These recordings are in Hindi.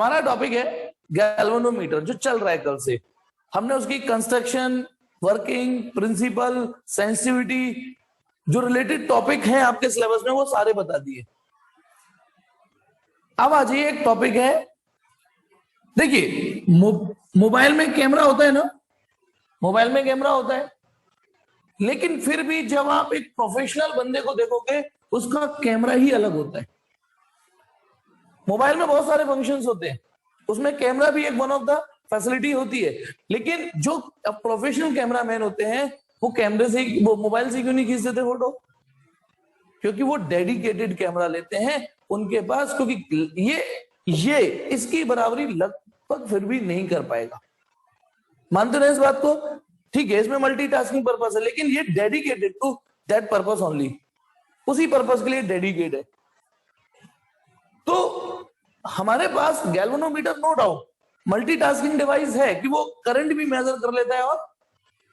हमारा टॉपिक है गैल्वेनोमीटर, जो चल रहा है कल से। हमने उसकी कंस्ट्रक्शन, वर्किंग, प्रिंसिपल, सेंसिटिविटी, जो रिलेटेड टॉपिक है आपके सिलेबस में वो सारे बता दिए। अब आ जाइए, एक टॉपिक है, देखिए मोबाइल में कैमरा होता है ना, मोबाइल में कैमरा होता है, लेकिन फिर भी जब आप एक प्रोफेशनल बंदे को देखोगे उसका कैमरा ही अलग होता है। मोबाइल में बहुत सारे फंक्शंस होते हैं, उसमें कैमरा भी एक वन ऑफ द फैसिलिटी होती है, लेकिन जो प्रोफेशनल कैमरामैन होते हैं वो कैमरे से, वो मोबाइल से क्यों नहीं खींचते थे फोटो? क्योंकि वो डेडिकेटेड कैमरा लेते हैं उनके पास, क्योंकि ये इसकी बराबरी लगभग फिर भी नहीं कर पाएगा। मानते ना इस बात को? ठीक है, इसमें मल्टीटास्किंग पर्पस है, लेकिन ये dedicated to that purpose only, उसी पर्पस के लिए डेडिकेट है। तो हमारे पास galvanometer no doubt multitasking device है कि वो करंट भी मेजर कर लेता है और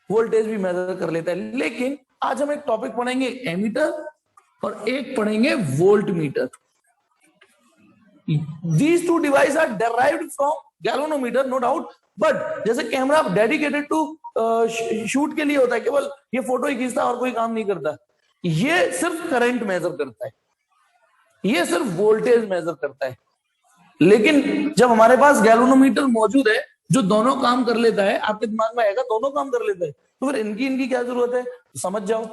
वोल्टेज भी मेजर कर लेता है। लेकिन आज हम एक टॉपिक पढ़ेंगे एमीटर और एक पढ़ेंगे volt meter. These two devices are derived from galvanometer, no doubt, but जैसे कैमरा डेडिकेटेड टू शूट के लिए होता है, केवल ये फोटो ही खींचता है और कोई काम नहीं करता, ये सिर्फ करंट मेजर करता है, ये सिर्फ वोल्टेज मेजर करता है। लेकिन जब हमारे पास गैल्वेनोमीटर मौजूद है जो दोनों काम कर लेता है, आपके दिमाग में आएगा दोनों काम कर लेता है, तो फिर इनकी क्या जरूरत है? समझ जाओ,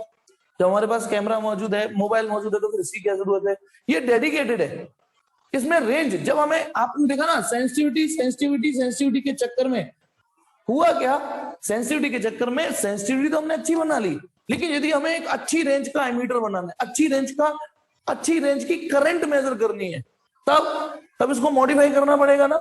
जब हमारे पास कैमरा मौजूद है, मोबाइल मौजूद है, तो फिर इसकी क्या जरूरत है? ये डेडिकेटेड है। इसमें रेंज, जब हमें, आपने देखा ना, सेंसिटिविटी के चक्कर में हुआ क्या? सेंसिटिविटी के चक्कर में सेंसिटिविटी तो हमने अच्छी बना ली, लेकिन यदि हमें एक अच्छी रेंज का एमीटर बनाना है, अच्छी रेंज की करंट मेजर करनी है, तब इसको मॉडिफाई करना पड़ेगा ना।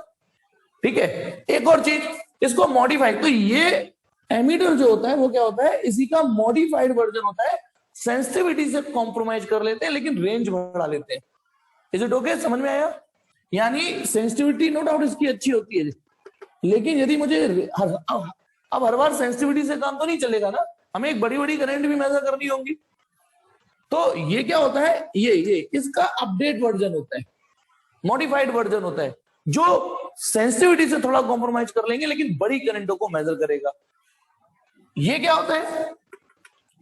ठीक है, एक और चीज, इसको मॉडिफाई, तो ये एमीटर जो होता है वो क्या होता है? इसी का मॉडिफाइड वर्जन होता है। सेंसिटिविटी से कॉम्प्रोमाइज कर लेते हैं लेकिन रेंज बढ़ा लेते हैं। Is it okay? समझ में आया? यानी सेंसिटिविटी नो डाउट इसकी अच्छी होती है, लेकिन यदि मुझे अब हर बार सेंसिटिविटी से काम तो नहीं चलेगा ना, हमें एक बड़ी करंट भी मेजर करनी होगी। तो ये क्या होता है? ये इसका अपडेट वर्जन होता है, मॉडिफाइड वर्जन होता है, जो सेंसिटिविटी से थोड़ा कॉम्प्रोमाइज कर लेंगे लेकिन बड़ी करंटों को मेजर करेगा। ये क्या होता है?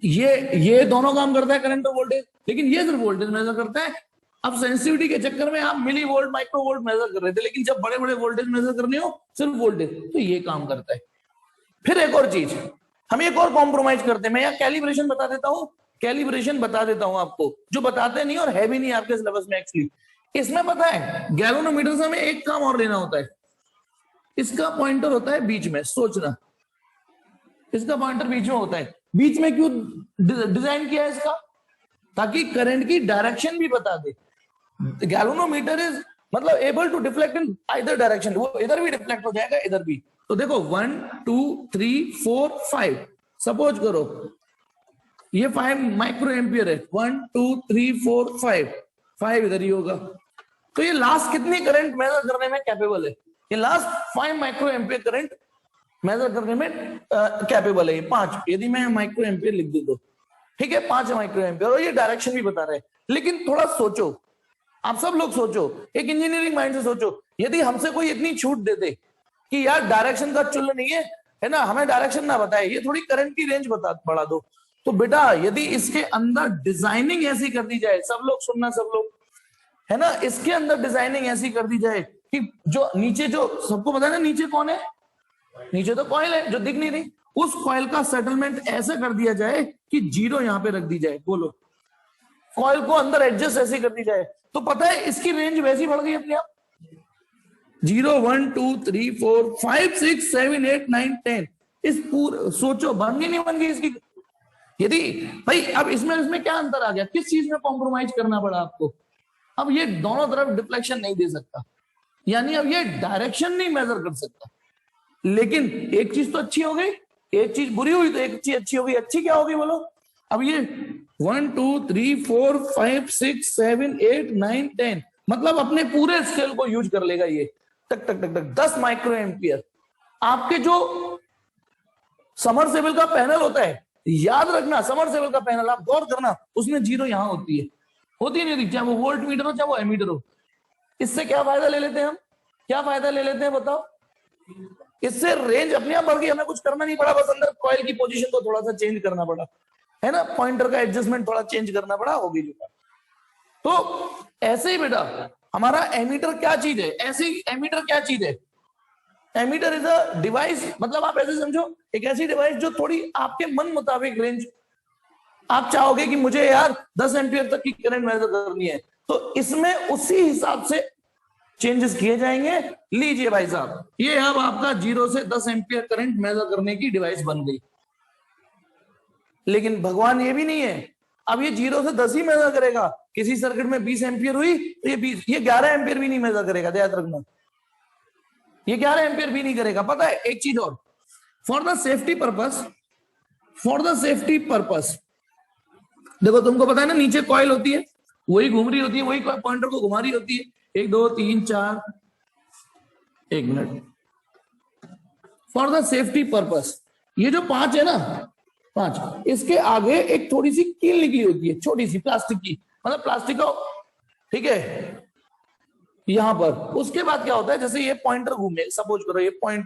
ये दोनों काम करता है, करंट और वोल्टेज, लेकिन ये सिर्फ वोल्टेज मेजर करता है। अब सेंसिटिविटी के चक्कर में आप millivolt, microvolt measure कर रहे थे, लेकिन जब बड़े वोल्टेज मेजर करने हो, सिर्फ वोल्टेज, तो ये काम करता है। फिर एक और चीज, हम एक और कॉम्प्रोमाइज करते हैं। मैं यहाँ कैलिब्रेशन बता देता हूं आपको, जो बताते नहीं और है भी नहीं आपके सिलेबस में एक्चुअली। इसमें पता है, गैल्वेनोमीटर से हमें एक काम और लेना होता है, इसका पॉइंटर होता है बीच में, सोचना, इसका पॉइंटर बीच में होता है। बीच में क्यों डिजाइन किया है इसका? ताकि करंट की डायरेक्शन भी बता दे। गैल्वेनोमीटर इज मतलब able to deflect in either direction, वो इधर भी डिफ्लेक्ट हो जाएगा, इधर भी। तो देखो 1 2 3 4 5, सपोज करो ये 5 माइक्रो एम्पियर है, 1 2 3 4 5 इधर ही होगा। तो ये लास्ट कितनी करंट मेजर करने में कैपेबल है? ये last 5 micro ampere current measure करने में कैपेबल है, ये 5। यदि मैं माइक्रो एम्पियर लिख दूं तो ठीक है, 5 माइक्रो एम्पियर, और ये डायरेक्शन भी बता रहे हैं। लेकिन थोड़ा सोचो, आप सब लोग सोचो, एक इंजीनियरिंग माइंड से सोचो, यदि हमसे कोई इतनी छूट दे दे कि यार डायरेक्शन का चुल्ल नहीं है ना, हमें डायरेक्शन ना बताए, ये थोड़ी करंट की रेंज बढ़ा दो, तो बेटा यदि इसके अंदर डिजाइनिंग ऐसी कर दी जाए, सब लोग सुनना, सब लोग, है ना, इसके अंदर डिजाइनिंग ऐसी कर दी जाए कि जो नीचे, जो सबको पता है ना नीचे कौन है, नीचे तो कॉइल है जो दिख नहीं रही, उस कॉइल का सेटलमेंट ऐसे कर दिया जाए कि 0 यहां पे रख दी जाए, बोलो, कॉइल को अंदर एडजस्ट ऐसे कर दी जाए, तो पता है इसकी रेंज वैसी बढ़ गई अपने आप। 0 1 2 3 4 5 6 7 8 9 10, इस पूरे, सोचो बन गई नहीं बन गई इसकी? यदि भाई, अब इसमें क्या अंतर आ गया? किस चीज में कॉम्प्रोमाइज करना पड़ा आपको? अब ये दोनों तरफ डिफ्लेक्शन नहीं दे सकता, यानी अब ये डायरेक्शन नहीं मेजर कर सकता। लेकिन एक चीज तो अच्छी हो गई, एक चीज बुरी हुई तो एक चीज अच्छी हो गई। अच्छी क्या होगी बोलो? अब ये 1 2 3 4 5 6 7 8 9 10, मतलब अपने पूरे स्केल को यूज कर लेगा ये, टक टक टक टक 10 माइक्रो एम्पियर। आपके जो समरसेबल का पैनल होता है, याद रखना, समरसेबल का पैनल, आप गौर करना, उसमें 0 यहां होती है नहीं, चाहे वो वोल्ट मीटर हो चाहे वो एमीटर हो। इससे क्या फायदा ले लेते हैं हम? क्या फायदा ले लेते हैं बताओ? इससे रेंज अपने आप बढ़ गई, हमें कुछ करना नहीं पड़ा, बस अंदर कॉइल की पोजीशन को थोड़ा सा चेंज करना पड़ा, है ना, पॉइंटर का एडजस्टमेंट थोड़ा चेंज करना पड़ा, हो गई। तो ऐसे ही बेटा हमारा एमीटर क्या चीज है, ऐसी एमीटर क्या चीज है? एमीटर इज अ डिवाइस, मतलब आप ऐसे समझो एक ऐसी डिवाइस जो थोड़ी आपके मन मुताबिक रेंज, आप चाहोगे कि मुझे यार 10 एम्पियर तक की करंट मेजर करनी है, तो इसमें उसी हिसाब से चेंजेस किए जाएंगे। लीजिए भाई साहब, ये अब आपका 0 से 10 एम्पियर करंट मेजर करने की डिवाइस बन गई। लेकिन भगवान ये भी नहीं है, अब ये 0 से 10 ही मेजर करेगा। किसी सर्किट में 20 एम्पियर हुई तो ये 11 एम्पियर भी नहीं मेजर करेगा, याद रखना, ये 11 एम्पियर भी नहीं करेगा। पता है एक चीज और, फॉर द सेफ्टी पर्पस, देखो तुमको पता है ना, नीचे कॉइल होती है, वही घूम रही होती है, वही पॉइंटर को घुमा रही होती है, 1 2 3 4, 1 minute. For the safety purpose ये जो 5 है ना, 5, इसके आगे एक थोड़ी सी कील निकली होती है, छोटी सी प्लास्टिक की, मतलब प्लास्टिक का, ठीक है, यहां पर। उसके बाद क्या होता है, जैसे ये पॉइंटर घूमे, सपोज करो ये पॉइंट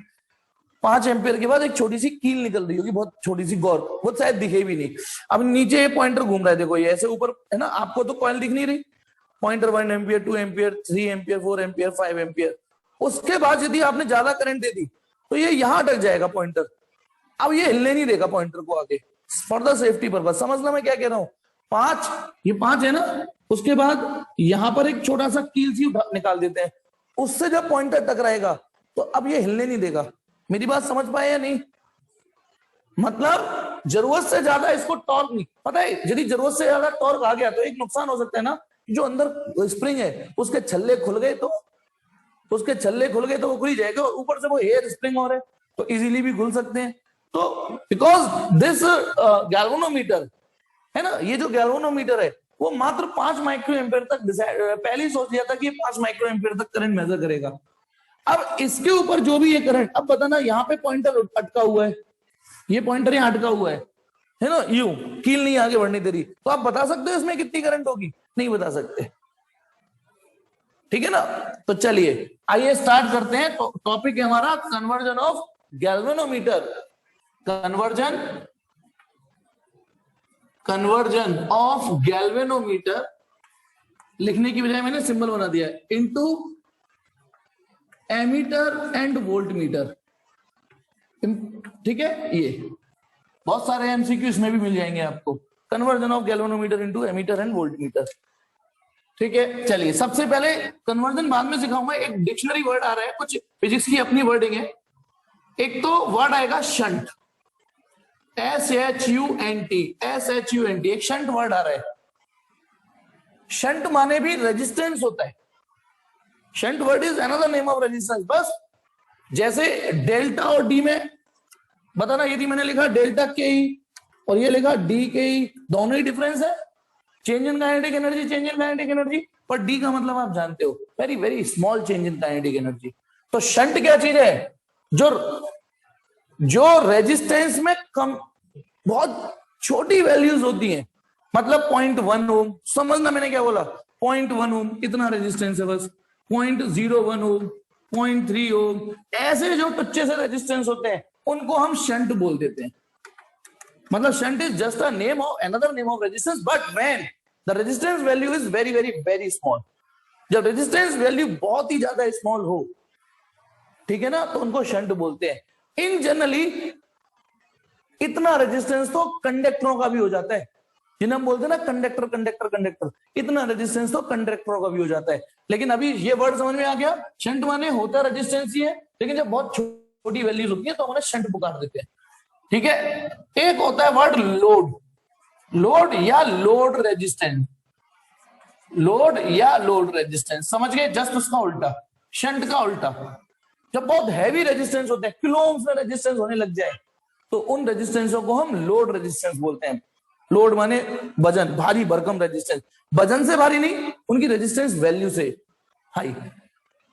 5 एम्पियर के बाद एक छोटी सी कील निकल रही होगी, बहुत छोटी सी, गौर, वो शायद दिखे भी नहीं। अब नीचे ये पॉइंटर घूम रहा है, देखो ये ऐसे ऊपर है ना, आपको तो कॉइल दिख नहीं रही, pointer 1 ampere, 2 ampere, 3 ampere, 4 ampere, 5 ampere. उसके बाद यदि आपने ज्यादा करंट दे दी तो ये यहां अटक जाएगा पॉइंटर, अब ये हिलने नहीं देगा पॉइंटर को आगे, फॉर द सेफ्टी पर्पस। समझना मैं क्या कह रहा हूं? 5, ये 5 है ना, उसके बाद यहां पर एक छोटा सा कील सी निकाल देते हैं, उससे जब पॉइंटर टकराएगा तो अब ये हिलने नहीं देगा। मेरी बात समझ पाए या नहीं? मतलब जरूरत से ज्यादा इसको टॉर्क नहीं, पता है यदि जरूरत से ज्यादा टॉर्क आ गया तो एक नुकसान हो सकता है ना, जो अंदर स्प्रिंग है उसके छल्ले खुल गए, तो वो खुल ही जाएगा, और ऊपर से वो एयर स्प्रिंग और है तो इजीली भी खुल सकते हैं। तो बिकॉज दिस गैल्वेनोमीटर है ना, ये जो गैल्वेनोमीटर है वो मात्र 5 माइक्रो एम्पियर तक पहले ही सोच लिया था कि ये 5 माइक्रो एम्पियर तक करंट मेजर करेगा। अब इसके ऊपर जो भी ये करंट, अब पता ना, यहाँ पे पॉइंटर अटका हुआ है, ये पॉइंटर यहाँ अटका हुआ है ना, यूं कील नहीं आगे बढ़ने दे रही, तो आप बता सकते हो इसमें कितनी करंट होगी? नहीं बता सकते, ठीक है ना। तो चलिए आइए स्टार्ट करते हैं। तो टॉपिक है हमारा conversion of galvanometer, conversion of galvanometer, लिखने की बजाय मैंने सिंबल बना दिया है, इनटू एमीटर एंड वोल्टमीटर, ठीक है। ये बहुत सारे एमसीक्यू इसमें भी मिल जाएंगे आपको, conversion of galvanometer into ammeter and voltmeter, ठीक है। चलिए सबसे पहले कन्वर्जन बाद में सिखाऊंगा, एक डिक्शनरी वर्ड आ रहा है, कुछ फिजिक्स की अपनी वर्डिंग है। एक तो वर्ड आएगा शंट, SHUNT, एक शंट वर्ड आ रहा है। शंट माने भी रेजिस्टेंस होता है, shunt word is another name of resistance. बस जैसे डेल्टा और डी में बताना, यदि मैंने लिखा डेल्टा के ई और ये लिखा डी के ई, दोनों ही डिफरेंस है, चेंज इन काइनेटिक एनर्जी, पर डी का मतलब आप जानते हो, very very small change in kinetic energy. तो शंट क्या चीज है? जो रेजिस्टेंस में कम, बहुत छोटी वैल्यूज होती हैं, मतलब 0.1 ओम, समझना मैंने क्या बोला, 0.1 ओम इतना रेजिस्टेंस है बस, 0.01 ओम, 0.3 ओम, ऐसे जो टुच्चे से रेजिस्टेंस होते हैं उनको हम शंट बोल देते हैं। मतलब shunt is just a name of another name of resistance, but when the resistance value is very very very small, जब रेजिस्टेंस वैल्यू बहुत ही ज्यादा स्मॉल हो, ठीक है ना, तो उनको शंट बोलते हैं। इन जनरली इतना रेजिस्टेंस तो कंडक्टरों का भी हो जाता है, जिन्हें हम बोलते हैं ना कंडक्टर, इतना रेजिस्टेंस तो कंडक्टरों का भी हो जाता है। लेकिन अभी ये वर्ड समझ में आ गया, शंट माने होता रेजिस्टेंस ही है, लेकिन जब बहुत छोटी वैल्यूज होती है तो हम उन्हें शंट पुकार देते हैं, ठीक है। एक होता है वर्ड लोड या लोड रेजिस्टेंस, समझ गए, जस्ट उसका उल्टा, शंट का उल्टा। जब बहुत हैवी रेजिस्टेंस होते हैं, किलो ओम्स में रेजिस्टेंस होने लग जाए, तो उन रेजिस्टेंसों को हम लोड रेजिस्टेंस बोलते हैं। लोड माने वजन, भारी भरकम रेजिस्टेंस, वजन से भारी नहीं, उनकी रेजिस्टेंस वैल्यू से हाई,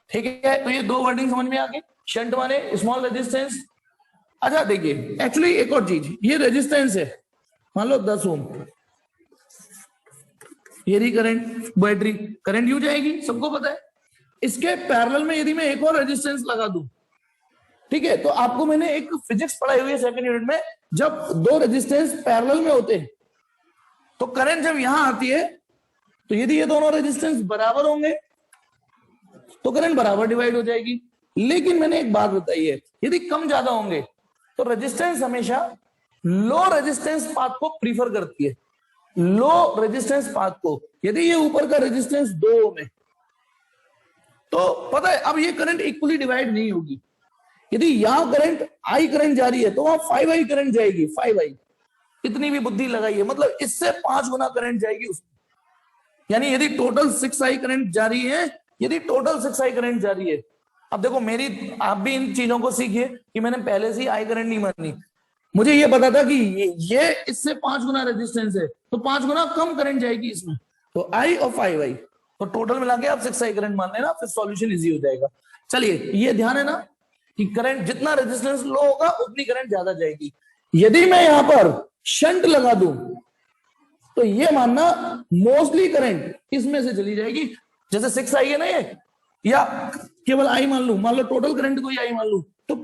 ठीक है। तो ये दो वर्डिंग समझ में आ गई, शंट माने स्मॉल रेजिस्टेंस। अच्छा देखिए, एक्चुअली एक और चीज, ये रेजिस्टेंस है, मान लो 10 ओम, ये रही करंट, बैटरी करंट यूज आएगी, सबको पता है। इसके पैरेलल में यदि मैं एक और रेजिस्टेंस लगा दूं, ठीक है, तो आपको मैंने एक फिजिक्स पढ़ाई हुई है सेकंड यूनिट में, जब दो रेजिस्टेंस पैरेलल में होते हैं तो करंट जब यहां आती है, तो यदि ये दोनों रेजिस्टेंस बराबर होंगे तो करंट बराबर डिवाइड हो जाएगी। लेकिन मैंने एक बात बताई है, यदि कम ज्यादा होंगे तो रेजिस्टेंस हमेशा लो रेजिस्टेंस पाथ को प्रीफर करती है, लो रेजिस्टेंस पाथ को। यदि ये ऊपर का रेजिस्टेंस 2 ओम है तो पता है अब ये करंट इक्वली डिवाइड नहीं होगी। यदि यहां करंट आई करंट जा रही है तो वहां 5i करंट जाएगी, 5i। इतनी भी बुद्धि लगाइए, मतलब इससे 5 गुना करंट जाएगी उसमें। यानी यदि टोटल 6i करंट जा रही है, यदि टोटल 6i करंट जा रही है, अब देखो मेरी, आप भी इन चीजों को सीखिए कि मैंने पहले से ही आई करंट नहीं मानी। मुझे ये पता था कि ये इससे 5 गुना रेजिस्टेंस है तो 5 गुना कम करंट जाएगी इसमें, तो आई और 5i, तो टोटल मिला के आप 6i करंट मान लेना, फिर सॉल्यूशन इजी हो जाएगा। चलिए, ये ध्यान है ना कि करंट जितना रेजिस्टेंस लो होगा उतनी करंट ज्यादा जाएगी। यदि मैं यहां पर शंट लगा दूं तो ये मानना मोस्टली करंट इसमें से चली जाएगी। जैसे 6i है ना ये, या केवल आई मान लू, मान लो टोटल करंट को आई मान लू, तो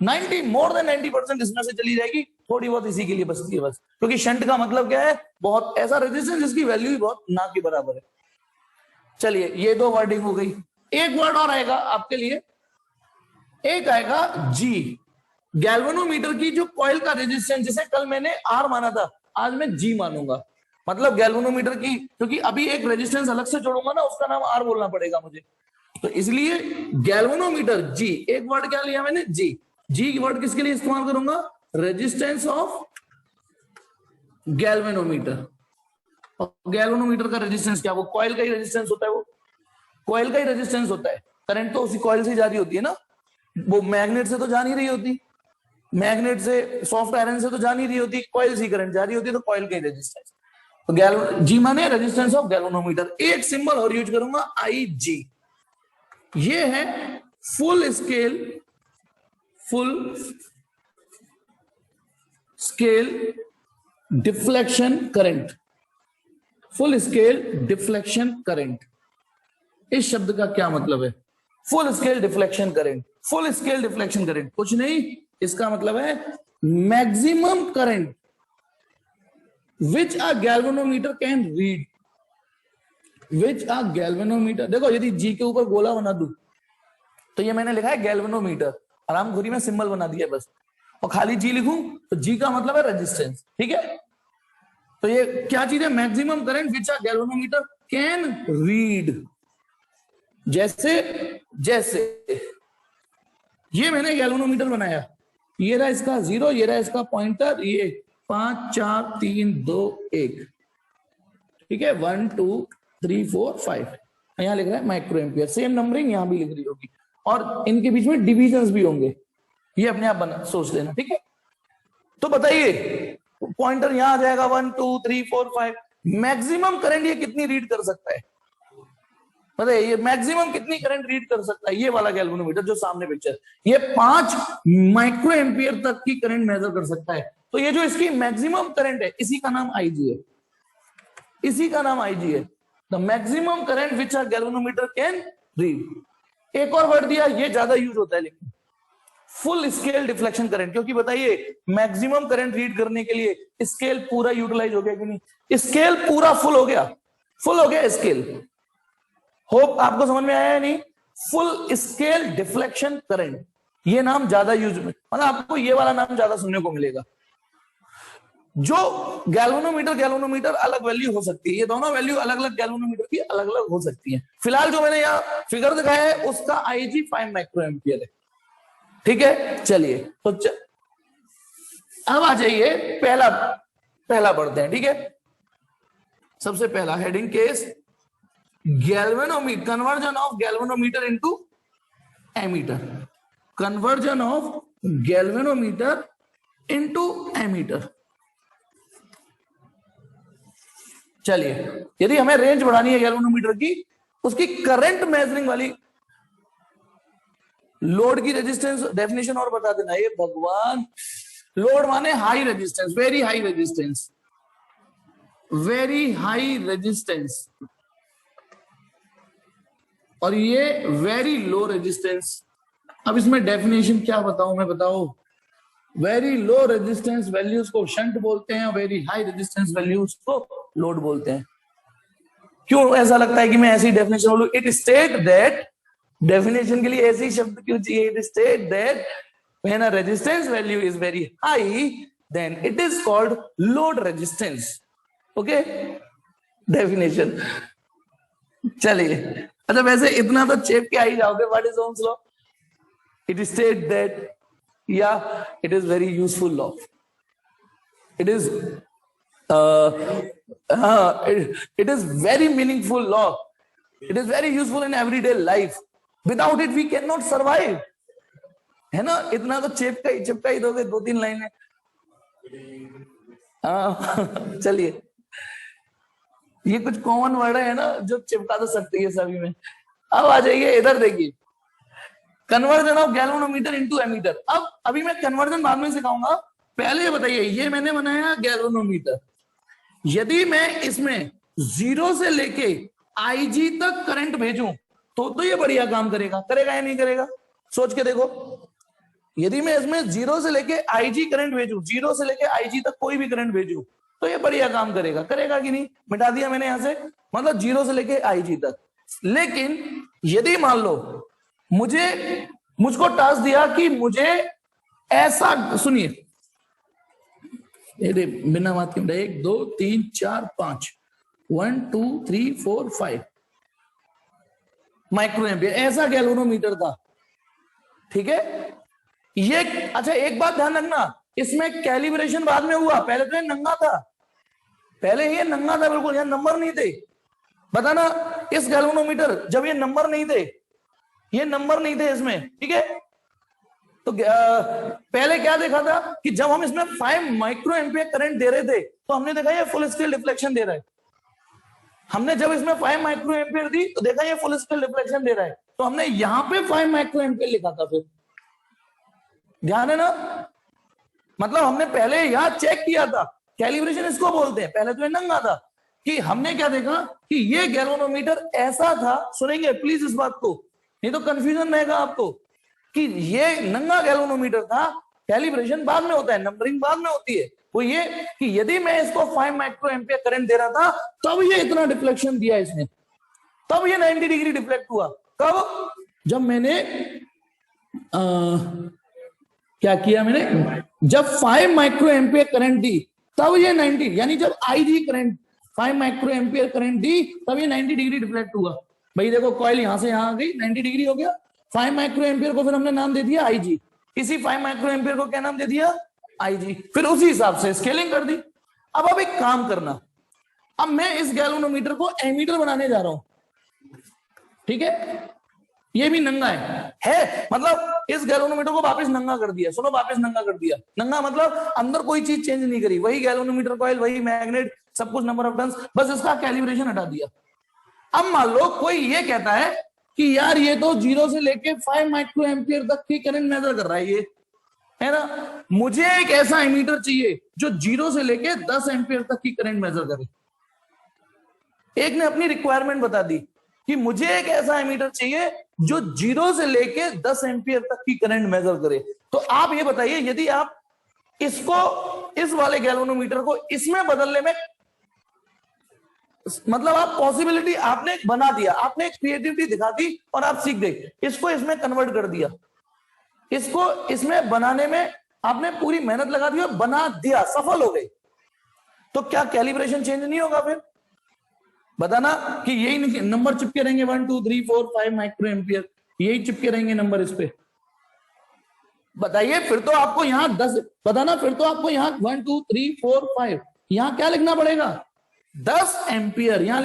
90 मोर देन 90% इसमें से चली जाएगी, थोड़ी बहुत इसी के लिए बचती है बस। क्योंकि शंट का मतलब क्या है, बहुत ऐसा रेजिस्टेंस जिसकी वैल्यू ही बहुत ना के बराबर है। चलिए, ये दो वर्डिंग हो गई। एक वर्ड और आएगा आपके लिए, एक आएगा जी। गैल्वेनोमीटर की जो कॉइल का रेजिस्टेंस, जिसे कल मैंने आर माना था, आज मैं जी मानूंगा। मतलब गैल्वेनोमीटर की, क्योंकि अभी एक रेजिस्टेंस अलग से जोड़ूंगा ना, उसका नाम आर बोलना पड़ेगा मुझे, तो इसलिए गैल्वेनोमीटर जी। एक वर्ड क्या लिया मैंने, जी। जी वर्ड किसके लिए इस्तेमाल करूंगा, रेजिस्टेंस ऑफ गैल्वेनोमीटर। और गैल्वेनोमीटर का रेजिस्टेंस क्या, वो कॉइल का ही रेजिस्टेंस होता है, वो कॉइल का ही रेजिस्टेंस होता है। करंट तो उसी कॉइल से जारी होती है ना, वो मैग्नेट से तो जा नहीं रही होती, मैग्नेट से, सॉफ्ट आयरन से तो जा नहीं रही होती, कॉइल से करंट जा रही होती है, तो कॉइल का ही रेजिस्टेंस। तो जी माने रेजिस्टेंस ऑफ गैल्वेनोमीटर। एक सिंबल और यूज करूंगा, आई जी। ये है full scale deflection current. Full scale deflection current, इस शब्द का क्या मतलब है, full scale deflection current. Full scale deflection current कुछ नहीं, इसका मतलब है maximum current which a galvanometer can read. Which a galvanometer, देखो यदि जी के ऊपर गोला बना दूं तो ये मैंने लिखा है गैल्वेनोमीटर, आराम खुदी में सिंबल बना दिया बस, और खाली जी लिखूं तो जी का मतलब है रेजिस्टेंस, ठीक है। तो ये क्या चीज है, maximum current which a galvanometer can read. जैसे जैसे ये मैंने गैल्वेनोमीटर बनाया, ये रहा इसका 0, ये रहा इसका पॉइंटर, ये 5 4 3 2 1, ठीक है, 1 2 3 4 5, यहां लिख रहा है माइक्रो एम्पियर। सेम नंबरिंग यहां भी लिख रही होगी, और इनके बीच में डिविजन्स भी होंगे, ये अपने आप बना सोच लेना, ठीक है। तो बताइए, पॉइंटर यहां आ जाएगा 1 2 3 4 5, मैक्सिमम करंट ये कितनी रीड कर सकता है, बताइए ये मैक्सिमम कितनी करंट रीड कर सकता है, ये वाला गैल्वेनोमीटर जो सामने पिक्चर, ये 5 माइक्रो एम्पियर तक की करंट मेजर कर सकता है। तो ये जो इसकी मैक्सिमम करंट है, इसी का नाम आईजी है, इसी का नाम आईजी है, the maximum current which our galvanometer can read. एक और वर्ड दिया, ये ज्यादा यूज होता है लेकिन, फुल स्केल डिफ्लेक्शन करंट। क्योंकि बताइए मैक्सिमम करंट रीड करने के लिए स्केल पूरा यूटिलाइज हो गया कि नहीं, स्केल पूरा फुल हो गया, फुल हो गया स्केल। होप आपको समझ में आया है नहीं, फुल स्केल डिफ्लेक्शन करंट, ये नाम ज्यादा यूज में, मतलब आपको ये वाला नाम ज्यादा सुनने को मिलेगा। जो गैल्वेनोमीटर अलग वैल्यू हो सकती है, ये दोनों वैल्यू अलग अलग गैल्वेनोमीटर की अलग अलग हो सकती है। फिलहाल जो मैंने यहाँ फिगर दिखाया है उसका आईजी 5 माइक्रो एम्पियर है, ठीक है। चलिए तो अब आ जाइए, पहला पढ़ते हैं, ठीक है। सबसे पहला heading case, galvanometer, conversion of galvanometer into ammeter, conversion of galvanometer into ammeter. चलिए, यदि हमें रेंज बढ़ानी है गैल्वेनोमीटर की, उसकी करंट मेजरिंग वाली लोड की रेजिस्टेंस डेफिनेशन और बता देना। ये भगवान, लोड माने high resistance, very high resistance, very high resistance. और ये वेरी लो रेजिस्टेंस। अब इसमें डेफिनेशन क्या बताऊं मैं, बताओ। वेरी लो रेजिस्टेंस वैल्यूज को शंट बोलते हैं, वेरी हाई रेजिस्टेंस वैल्यूज को लोड बोलते हैं। क्यों ऐसा लगता है कि मैं ऐसी डेफिनेशन बोलूं? इट स्टेट दैट, डेफिनेशन के लिए ऐसे शब्द क्यों चाहिए? It state that when a resistance value is very high then it is called load resistance. Okay, definition. चलिए, अच्छा वैसे इतना तो चेप के आ ही जाओगे। What is Ohm's law? It state that, या it is very useful law. It is it is very meaningful law. It is very useful in everyday life. Without it we cannot survive. है ना? इतना तो चिपका ही दोगे 2-3 लाइनें। चलिए, ये कुछ कॉमन वर्ड है ना जो चिपका तो सकती है सभी में। अब आ जाइए इधर, देखिए conversion of galvanometer into ammeter. अब अभी मैं कन्वर्जन बाद में सिखाऊंगा, पहले ये बताइए, ये मैंने बनाया गैल्वेनोमीटर। यदि मैं इसमें 0 से लेके IG तक करंट भेजूं तो ये बढ़िया काम करेगा। करेगा या नहीं करेगा? सोच के देखो। यदि मैं इसमें 0 से लेके IG करंट भेजूं, 0 से लेके IG तक कोई भी करंट भेजूं तो ये बढ़िया काम करेगा। करेगा कि नहीं? मिटा दिया मैंने यहां से, मतलब 0 से लेके IG तक। लेकिन यदि मान लो मुझको टास्क दिया कि मुझे ऐसा, सुनिए बिना बात के, 1 2 3 4 5 1 2 3 4 5 माइक्रो एम्पियर ऐसा गैल्वेनोमीटर था। ठीक है, ये अच्छा एक बात ध्यान रखना, इसमें कैलिब्रेशन बाद में हुआ, पहले तो ये नंगा था। पहले ये नंगा था बिल्कुल, यहां नंबर नहीं थे। बताना, इस गैल्वेनोमीटर जब ये नंबर नहीं थे, ये नंबर नहीं थे इसमें, ठीक है। तो पहले क्या देखा था कि जब हम इसमें 5 माइक्रो एम्पियर करंट दे रहे थे तो हमने देखा ये फुल स्केल डिफ्लेक्शन दे रहा है। हमने जब इसमें 5 माइक्रो एम्पियर दी तो देखा ये फुल स्केल डिफ्लेक्शन दे रहा है, तो हमने यहां पे 5 माइक्रो एम्पियर लिखा था। फिर ध्यान है ना, मतलब हमने पहले यहां चेक किया था। कैलिब्रेशन इसको बोलते हैं। पहले तो ये नंगा था, कि हमने क्या देखा कि ये गैल्वेनोमीटर ऐसा था। सुनेंगे प्लीज इस बात को, नहीं तो कंफ्यूजन रहेगा आपको, कि ये नंगा गैल्वेनोमीटर था। कैलिब्रेशन बाद में होता है, नंबरिंग बाद में होती है। वो ये कि यदि मैं इसको 5 माइक्रो एम्पियर करंट दे रहा था तब ये इतना डिफ्लेक्शन दिया इसने, तब ये 90 डिग्री डिफ्लेक्ट हुआ। कब? जब मैंने क्या किया मैंने, जब 5 माइक्रो एम्पियर करंट दी तब ये 90, यानी जब IG current 5 micro ampere current दी तब ये 90 डिग्री डिफ्लेक्ट हुआ। भाई देखो, कॉइल यहां से यहां आ गई, 90 डिग्री हो गया। 5 माइक्रो एम्पियर को फिर हमने नाम दे दिया IG, इसी 5 माइक्रो एम्पियर को क्या नाम दे दिया? IG। फिर उसी हिसाब से स्केलिंग कर दी। अब एक काम करना, अब मैं इस गैल्वेनोमीटर को एमीटर बनाने जा रहा हूं, ठीक है। ये भी नंगा है मतलब इस गैल्वेनोमीटर को वापस नंगा कर दिया। सुनो, वापस नंगा कर दिया। नंगा मतलब अंदर कोई चीज चेंज नहीं करी, वही गैल्वेनोमीटर कॉइल, वही मैग्नेट, सब कुछ, नंबर ऑफ टर्न्स, बस इसका कैलिब्रेशन हटा दिया। अब मान लो कोई ये कहता है कि यार ये तो 0 से लेके 5 माइक्रो एम्पियर तक की करंट मेजर कर रहा है ना। मुझे एक ऐसा एमीटर चाहिए जो 0 से लेके 10 एम्पियर तक की करंट मेजर करे। एक ने अपनी रिक्वायरमेंट बता दी कि मुझे एक ऐसा एमीटर चाहिए जो 0 से लेके 10 एम्पियर तक की करंट मेजर करे। तो आप ये बताइए, यदि आप इसको, इस वाले गैल्वेनोमीटर को इसमें बदलने में, मतलब आप पॉसिबिलिटी आपने बना दिया, आपने क्रिएटिविटी दिखा दी और आप सीख गए, इसको इसमें कन्वर्ट कर दिया, इसको इसमें बनाने में आपने पूरी मेहनत लगा दी और बना दिया, सफल हो गए, तो क्या कैलिब्रेशन चेंज नहीं होगा? फिर बताना कि यही नंबर चिपके रहेंगे, 1 2 3 4 5 माइक्रो एम्पियर, यही चिपके रहेंगे नंबर इस पे। बताइए, फिर तो आपको यहां 10, बताना, फिर तो आपको यहां 1 2 3 4 5 यहां क्या लिखना पड़ेगा? 10 एम्पियर। यहां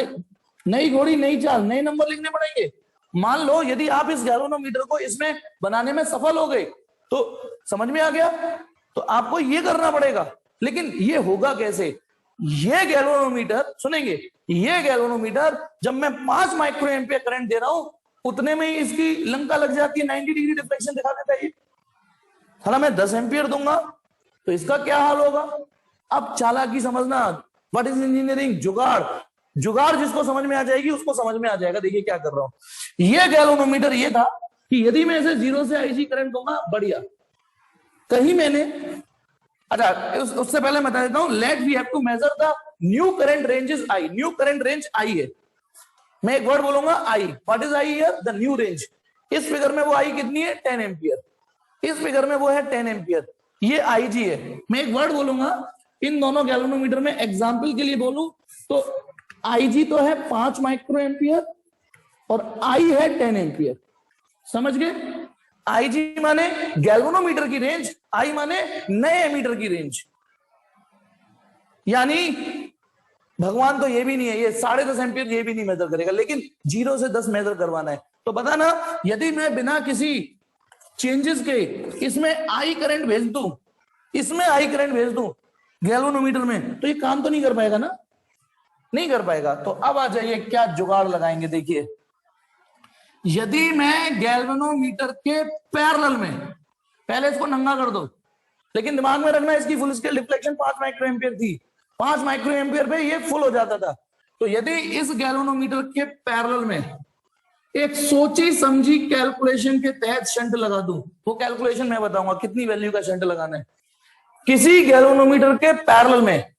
नई घोड़ी नई चाल, नए नंबर लिखने पड़ेंगे। मान लो यदि आप इस गैल्वेनोमीटर को इसमें बनाने में सफल हो गए, तो समझ में आ गया, तो आपको ये करना पड़ेगा। लेकिन ये होगा कैसे? ये गैल्वेनोमीटर, सुनेंगे, ये गैल्वेनोमीटर जब मैं 5 माइक्रो एम्पियर करंट दे रहा हूं उतने में ही इसकी लंका लग जाती है, 90 डिग्री डिफ्लेक्शन दिखा देता है ये। हालांकि मैं 10 एम्पियर दूंगा तो इसका क्या हाल होगा? अब चालाकी समझना, व्हाट इज इंजीनियरिंग, जुगाड़। जुगाड़ जिसको समझ में आ जाएगी उसको समझ में आ जाएगा। देखिए क्या कर रहा हूं, ये गैल्वेनोमीटर ये था कि यदि मैं इसे 0 से आईजी करंट दूंगा, बढ़िया, कहीं मैंने, अच्छा उससे पहले बता देता हूं, let we have to measure the new current range is I. New current range I है, मैं एक वर्ड बोलूंगा I. What is I here? The new range. इस फिगर में वो आई कितनी है? 10 एम्पियर। इस फिगर में वो है 10 एम्पियर, ये आईजी है। मैं एक वर्ड बोलूंगा, इन दोनों गैल्वेनोमीटर में एग्जांपल के लिए बोलूं तो आईजी तो है 5 माइक्रो एम्पियर और आई है 10 एम्पियर। समझ गए? आईजी माने गैल्वेनोमीटर की रेंज, आई माने नए एमीटर की रेंज। यानी भगवान तो ये भी नहीं है, ये 10.5 एम्पियर ये भी नहीं मेजर करेगा, लेकिन 0 से 10 मेजर करवाना है। तो बता ना, यदि मैं बिना किसी चेंजेस के इसमें आई करंट भेज दूं, इसमें आई करंट भेज दूं गैल्वेनोमीटर में, तो ये काम तो नहीं कर पाएगा ना, नहीं कर पाएगा। तो अब आ जाइए क्या जुगाड़ लगाएंगे। देखिए, यदि मैं गैल्वेनोमीटर के पैरेलल में, पहले इसको नंगा कर दो, लेकिन दिमाग में रखना इसकी full scale deflection 5 micro ampere थी, 5 माइक्रो एम्पियर पे ये फुल हो जाता था। तो यदि इस गैल्वेनोमीटर के पैरेलल में एक सोची समझी कैलकुलेशन के तहत शंट लगा दूं, वो कैलकुलेशन मैं बताऊंगा कितनी वैल्यू का शंट लगाना है। किसी गैल्वेनोमीटर के पैरेलल में,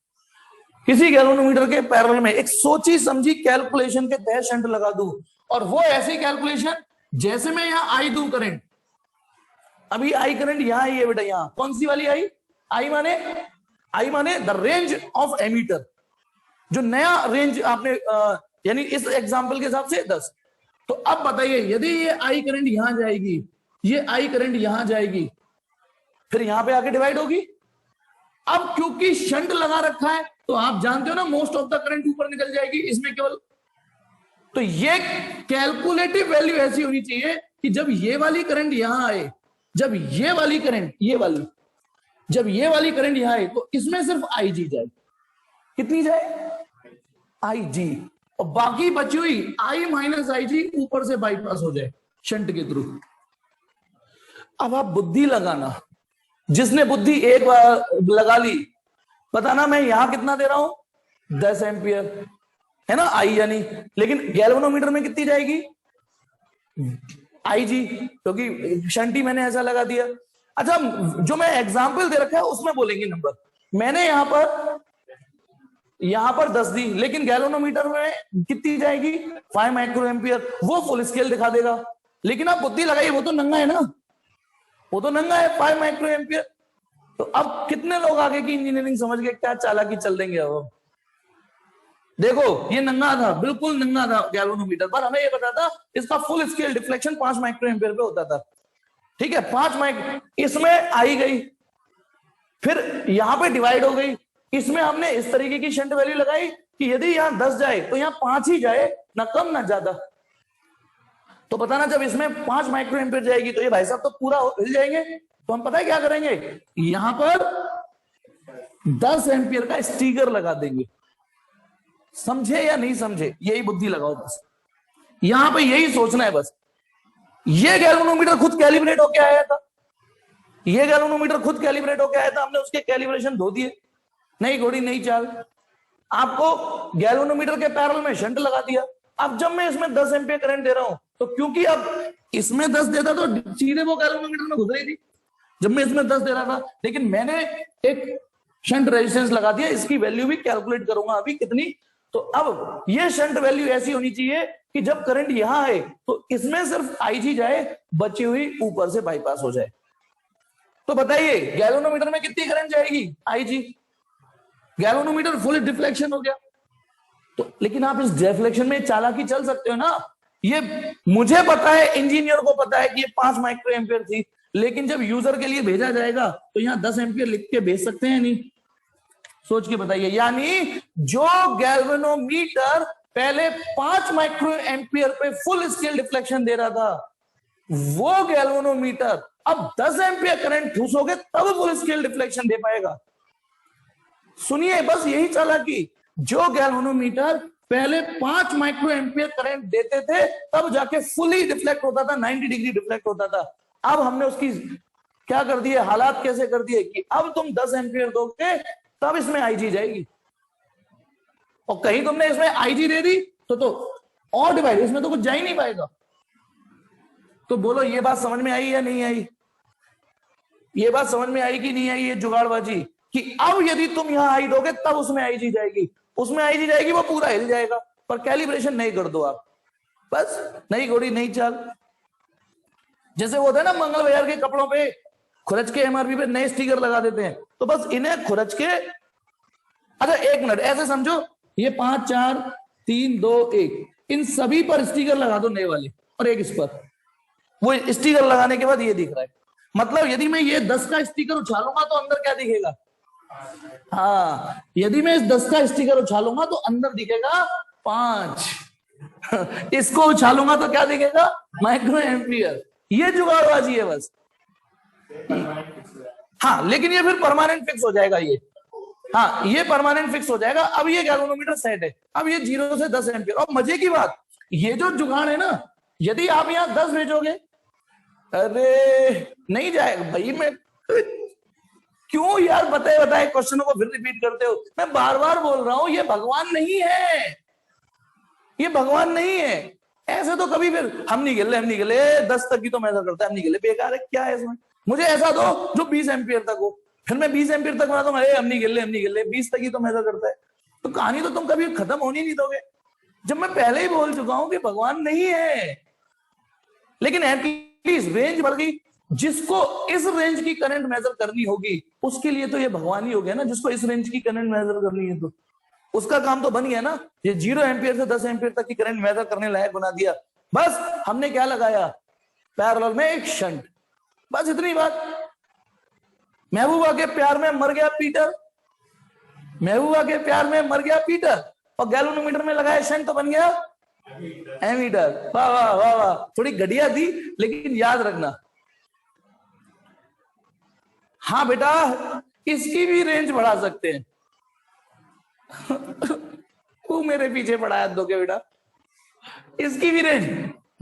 किसी गैल्वेनोमीटर के पैरेलल में एक सोची समझी कैलकुलेशन के तहत शंट लगा दूं, और वो ऐसी कैलकुलेशन जैसे मैं यहां आई दूं करंट, अभी आई करंट यहां आई है बेटा, यहां कौन सी वाली आई? आई माने द रेंज ऑफ एमीटर, जो नया रेंज आपने यानी इस एग्जांपल के हिसाब से 10। तो अब बताइए, यदि ये आई करंट यहां जाएगी, ये आई करंट यहां जाएगी, फिर यहां पे आके डिवाइड होगी। अब क्योंकि शंट लगा रखा है तो आप जानते हो ना, मोस्ट ऑफ द करंट ऊपर निकल जाएगी, इसमें केवल। तो ये कैलकुलेटिव वैल्यू ऐसी होनी चाहिए कि जब ये वाली करंट यहां आए, जब ये वाली करंट, ये वाली, जब ये वाली करंट यहां आए, तो इसमें सिर्फ आई जी जाए। कितनी जाए? आई जी, और बाकी बची हुई आई माइनस आई जी ऊपर से बाईपास हो जाए शंट के थ्रू। अब आप बुद्धि लगाना, जिसने बुद्धि एक बार लगा ली, बताना मैं यहां कितना दे रहा हूं? 10 एम्पियर है ना, आई यानी, लेकिन गैल्वेनोमीटर में कितनी जाएगी? आई जी, क्योंकि शंटी मैंने ऐसा लगा दिया। अच्छा, जो मैं एग्जाम्पल दे रखा है उसमें बोलेंगे नंबर। मैंने यहां पर 10 दी, लेकिन गैल्वेनोमीटर में कितनी जाएगी? 5 माइक्रो एम्पियर। वो फुल स्केल दिखा देगा, लेकिन आप बुद्धि लगाइए, वो तो नंगा है ना, वो तो नंगा है 5 माइक्रो एम्पियर। तो अब कितने लोग आगे की इंजीनियरिंग समझ गए क्या चालाकी चल देंगे। अब देखो, ये नंगा था, बिल्कुल नंगा था गैल्वेनोमीटर, पर हमें ये पता था इसका full scale deflection 5 micro ampere पे होता था। ठीक है, 5 माइक्रो, इसमें आई गई, फिर यहां पे डिवाइड हो गई, इसमें हमने इस तरीके की शंट वैल्यू लगाई कि यदि यहां 10 जाए तो यहां 5 ही जाए, ना कम ना ज्यादा। तो पता ना, जब इसमें 5 माइक्रो एम्पियर जाएगी तो ये भाई साहब तो पूरा हिल जाएंगे। तो हम पता है क्या करेंगे, यहां पर 10 एम्पियर का स्टिकर लगा देंगे। समझे या नहीं समझे, यही बुद्धि लगाओ बस, यहां पे यही सोचना है बस। ये गैल्वेनोमीटर खुद कैलिब्रेट होके आया था, ये गैल्वेनोमीटर खुद कैलिब्रेट होके आया था, हमने उसके कैलिब्रेशन धो दिए, नई घोड़ी नई चाल। आपको गैल्वेनोमीटर के पैरेलल में शंट लगा दिया। अब जब मैं इसमें 10 एम्पियर करंट दे रहा हूं, तो क्योंकि अब इसमें 10 देता तो सीधे वो गैल्वेनोमीटर में घुस रही थी, जब मैं इसमें 10 दे रहा था, लेकिन मैंने एक शंट रेजिस्टेंस लगा दिया। इसकी वैल्यू भी कैलकुलेट करूंगा अभी कितनी। तो अब ये शंट वैल्यू ऐसी होनी चाहिए कि जब करंट यहां है तो इसमें सिर्फ आईजी जाए, बची हुई ऊपर से बाईपास हो जाए। तो बताइए गैल्वेनोमीटर में कितनी करंट जाएगी? आईजी। गैल्वेनोमीटर फुल डिफ्लेक्शन हो गया। तो लेकिन आप इस डिफ्लेक्शन में चालाकी चल सकते हो ना। ये मुझे पता है, इंजीनियर को पता है कि ये 5 माइक्रो एम्पियर थी, लेकिन जब यूजर के लिए भेजा जाएगा तो यहां 10 एम्पियर लिख के भेज सकते हैं नहीं? सोच के बताइए। यानी जो गैल्वेनोमीटर पहले 5 माइक्रो एम्पियर पे फुल स्केल डिफ्लेक्शन दे रहा था, वो गैल्वेनोमीटर अब 10 एम्पियर करंट ठूसोगे तब फुल स्केल डिफ्लेक्शन दे पाएगा। सुनिए बस यही चालाकी, जो गैल्वेनोमीटर पहले 5 माइक्रो एम्पियर करंट देते थे तब जाके फुली डिफ्लेक्ट होता था, 90 डिग्री डिफ्लेक्ट होता था। अब हमने उसकी क्या कर दिए, हालात कैसे कर दिए कि अब तुम 10 एम्पियर दोगे तब इसमें आईजी जाएगी। और कहीं तुमने इसमें आईजी दे दी तो और डिवाइड, इसमें तो कुछ जा ही नहीं पाएगा। तो बोलो ये बात समझ में आई या नहीं आई? ये बात समझ में आई कि नहीं आई? ये जुगाड़बाजी कि अब यदि तुम यहां आई दोगे तब उसमें आईजी जाएगी, उसमें आईजी जाएगी, वो पूरा हिल जाएगा, पर कैलिब्रेशन नहीं कर दो आप, बस नई घोड़ी नई चाल। जैसे वो होता है ना मंगल बाजार के कपड़ों पे खुरच के एमआरपी पे नए स्टिकर लगा देते हैं, तो बस इन्हें खुरच के, अच्छा एक मिनट ऐसे समझो, ये 5 4 3 2 1 इन सभी पर स्टिकर लगा दो नए वाले, और एक इस पर, वो स्टिकर लगाने के बाद ये दिख रहा है, मतलब यदि मैं ये 10 का स्टिकर उछालूंगा तो अंदर क्या दिखेगा? हाँ, यदि मैं इस 10 का स्टिकर उछालूंगा तो अंदर दिखेगा 5 इसको उछालूंगा तो क्या दिखेगा? Micro ampere. ये जुगाड़बाजी है बस। हाँ, लेकिन ये फिर परमानेंट फिक्स हो जाएगा ये, हाँ ये परमानेंट फिक्स हो जाएगा। अब ये गैल्वेनोमीटर सेट है, अब ये 0 से 10 एम्पियर। और मजे की बात, ये जो जुगाड़ है ना, यदि आप यहां 10 भेजोगे, अरे नहीं जाएगा भाई। मैं क्यों यार बताए बताए क्वेश्चनों को फिर रिपीट करते हो? मैं बार बार बोल रहा हूं, ये भगवान नहीं है, ये भगवान नहीं है। ऐसे तो कभी फिर हम नहीं गिले 10 तक की तो मैं ऐसा करता है, हम नहीं गिले, बेकार है क्या है इसमें? मुझे ऐसा दो जो 20 एम्पियर तक हो, फिर मैं 20 एम्पियर तक बनाता हूँ, हम नहीं गिले 20 तक ही तो मैं ऐसा करता है। तो कहानी तो तुम कभी खत्म होनी नहीं दोगे, जब मैं पहले ही बोल चुका हूं कि भगवान नहीं है। लेकिन एटलीस्ट रेंज बढ़ गई, जिसको इस रेंज की करंट मेजर करनी होगी उसके लिए तो ये भगवान ही हो गया ना, जिसको इस रेंज की करंट मेजर करनी है तो उसका काम तो बन गया ना। ये 0 एम्पियर से 10 एम्पियर तक की करंट मेजर करने लायक बना दिया। बस हमने क्या लगाया? पैरेलल में एक शंट, बस इतनी बात। महबूबा के प्यार में मर गया पीटर, महबूबा के प्यार में मर गया पीटर, और गैल्वेनोमीटर में लगाया शंट तो बन गया एमीटर। वाह वाह वाह वाह, थोड़ी घटिया थी लेकिन याद रखना। हाँ बेटा, इसकी भी रेंज बढ़ा सकते हैं तू मेरे पीछे पड़ा है दो के बेटा, इसकी भी रेंज।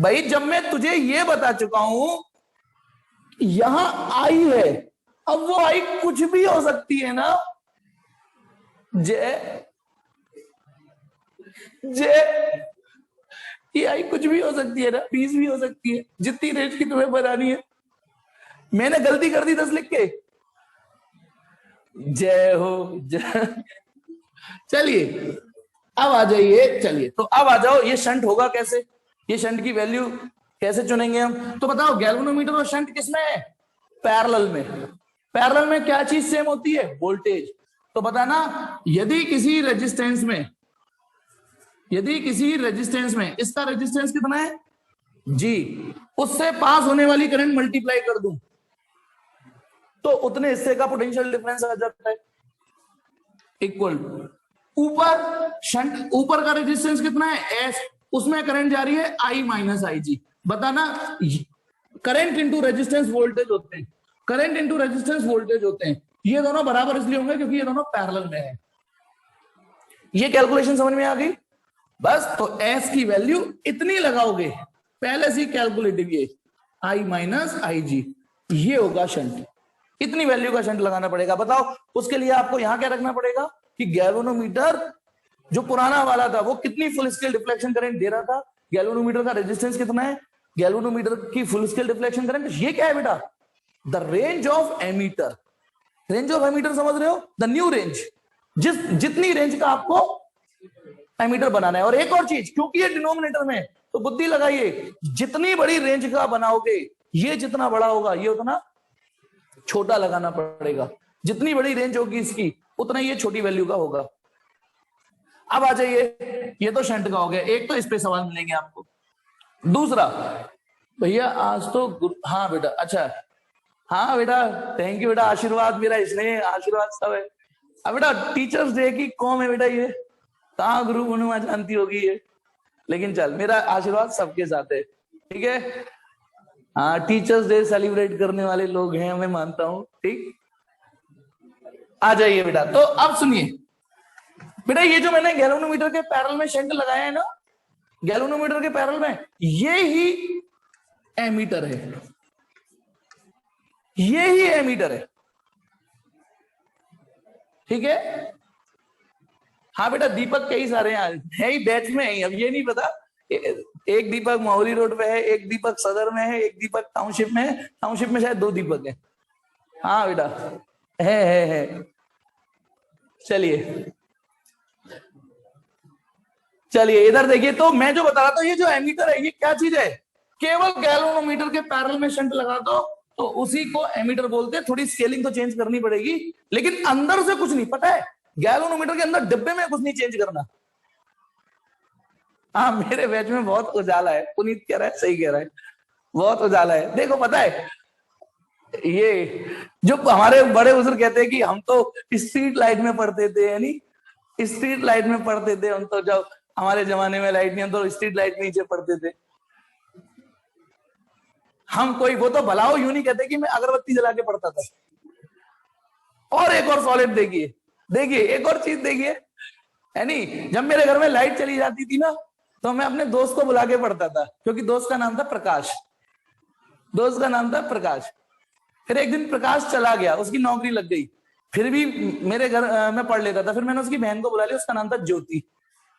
भाई जब मैं तुझे ये बता चुका हूं यहां आई है, अब वो आई कुछ भी हो सकती है ना, जय जय, ये आई कुछ भी हो सकती है ना, 20 भी हो सकती है, जितनी रेंज की तुम्हें बनानी है। मैंने गलती कर दी 10 लिख के, जय हो जय। चलिए अब आ जाइए, चलिए तो अब आ जाओ, ये शंट होगा कैसे, ये शंट की वैल्यू कैसे चुनेंगे हम? तो बताओ गैल्वेनोमीटर और शंट किसमें है? पैरेलल में। पैरेलल में क्या चीज सेम होती है? वोल्टेज। तो बताना, यदि किसी रेजिस्टेंस में इसका रेजिस्टेंस कितना है जी, उससे पास होने वाली करंट मल्टीप्लाई कर दूं तो उतने हिस्से का पोटेंशियल डिफरेंस आ जाता है, इक्वल। ऊपर शंट, ऊपर का रेजिस्टेंस कितना है? एस, उसमें करंट जा रही है आई माइनस आई जी। बताना, करंट इंटू रेजिस्टेंस वोल्टेज होते हैं, करंट इंटू रेजिस्टेंस वोल्टेज होते हैं। ये दोनों बराबर इसलिए होंगे क्योंकि ये दोनों पैरेलल में है। ये कैलकुलेशन समझ में आ गई? बस तो एस की वैल्यू इतनी लगाओगे, पहले से कैलकुलेटिव, ये आई माइनस आई जी, ये होगा शंट। इतनी वैल्यू का शंट लगाना पड़ेगा। बताओ उसके लिए आपको यहां क्या रखना पड़ेगा कि गैल्वेनोमीटर जो पुराना वाला था वो कितनी फुल स्केल डिफ्लेक्शन करंट दे रहा था, गैल्वेनोमीटर का रेजिस्टेंस कितना है, गैल्वेनोमीटर की फुल स्केल डिफ्लेक्शन करंट, ये क्या है बेटा? The range of ammeter. Range of ammeter समझ रहे हो? द न्यू रेंज, जितनी रेंज का आपको एमीटर बनाना है। और एक और चीज, क्योंकि ये डिनोमिनेटर में, तो बुद्धि लगाइए, जितनी बड़ी रेंज का बनाओगे ये जितना बड़ा होगा ये उतना छोटा लगाना पड़ेगा, जितनी बड़ी रेंज होगी इसकी उतना ये छोटी वैल्यू का होगा। अब आ जाइए, ये तो शंट का हो गया, एक तो इस पे सवाल मिलेंगे आपको। दूसरा, भैया आज तो हाँ बेटा, अच्छा हाँ बेटा, थैंक यू बेटा, आशीर्वाद मेरा इसने आशीर्वाद सब है। अब बेटा टीचर्स डे की कौम है बेटा, ये कहाँ गुरु गुणुमा जानती होगी ये, लेकिन चल मेरा आशीर्वाद सबके साथ है, ठीक है। हाँ, टीचर्स डे सेलिब्रेट करने वाले लोग हैं, मैं मानता हूं, ठीक। आ जाइए बेटा, तो अब सुनिए बेटा, ये जो मैंने गैल्वेनोमीटर के पैरेलल में शंट लगाया है ना, गैल्वेनोमीटर के पैरेलल में, ये ही एमीटर है, ये ही एमीटर है, ठीक है। हाँ बेटा, दीपक कई सारे हैं, है ही बैच में है, अब ये नहीं पता। एक दीपक माहौली रोड पे है, एक दीपक सदर में है, एक दीपक टाउनशिप में है, टाउनशिप में शायद 2 दीपक है। हाँ बेटा, है। चलिए चलिए इधर देखिए, तो मैं जो बता रहा था, ये जो एमीटर है ये क्या चीज है? केवल गैल्वेनोमीटर के पैरेलल में शंट लगा दो तो उसी को एमीटर बोलते हैं। थोड़ी स्केलिंग तो चेंज करनी पड़ेगी, लेकिन अंदर से कुछ नहीं, पता है गैल्वेनोमीटर के अंदर डिब्बे में कुछ नहीं चेंज करना। हाँ, मेरे बैच में बहुत उजाला है, पुनीत कह रहा है, सही कह रहा है, बहुत उजाला है। देखो पता है, ये जो हमारे बड़े बुजुर्ग कहते हैं कि हम तो स्ट्रीट लाइट में पढ़ते थे, यानी स्ट्रीट लाइट में पढ़ते थे हम तो, जब हमारे जमाने में लाइट नहीं, हम तो स्ट्रीट लाइट नीचे पढ़ते थे। हम कोई वो तो भलाओ यूं नहीं कहते कि मैं अगरबत्ती जला के पढ़ता था। और एक और सॉलिड देखिए, देखिए एक और चीज देखिए, यानी जब मेरे घर में लाइट चली जाती थी ना, तो मैं अपने दोस्त को बुला के पढ़ता था, क्योंकि दोस्त का नाम था प्रकाश, दोस्त का नाम था प्रकाश। फिर एक दिन प्रकाश चला गया, उसकी नौकरी लग गई, फिर भी मेरे घर में पढ़ लेता था। फिर मैंने उसकी बहन को बुला लिया, उसका नाम था ज्योति,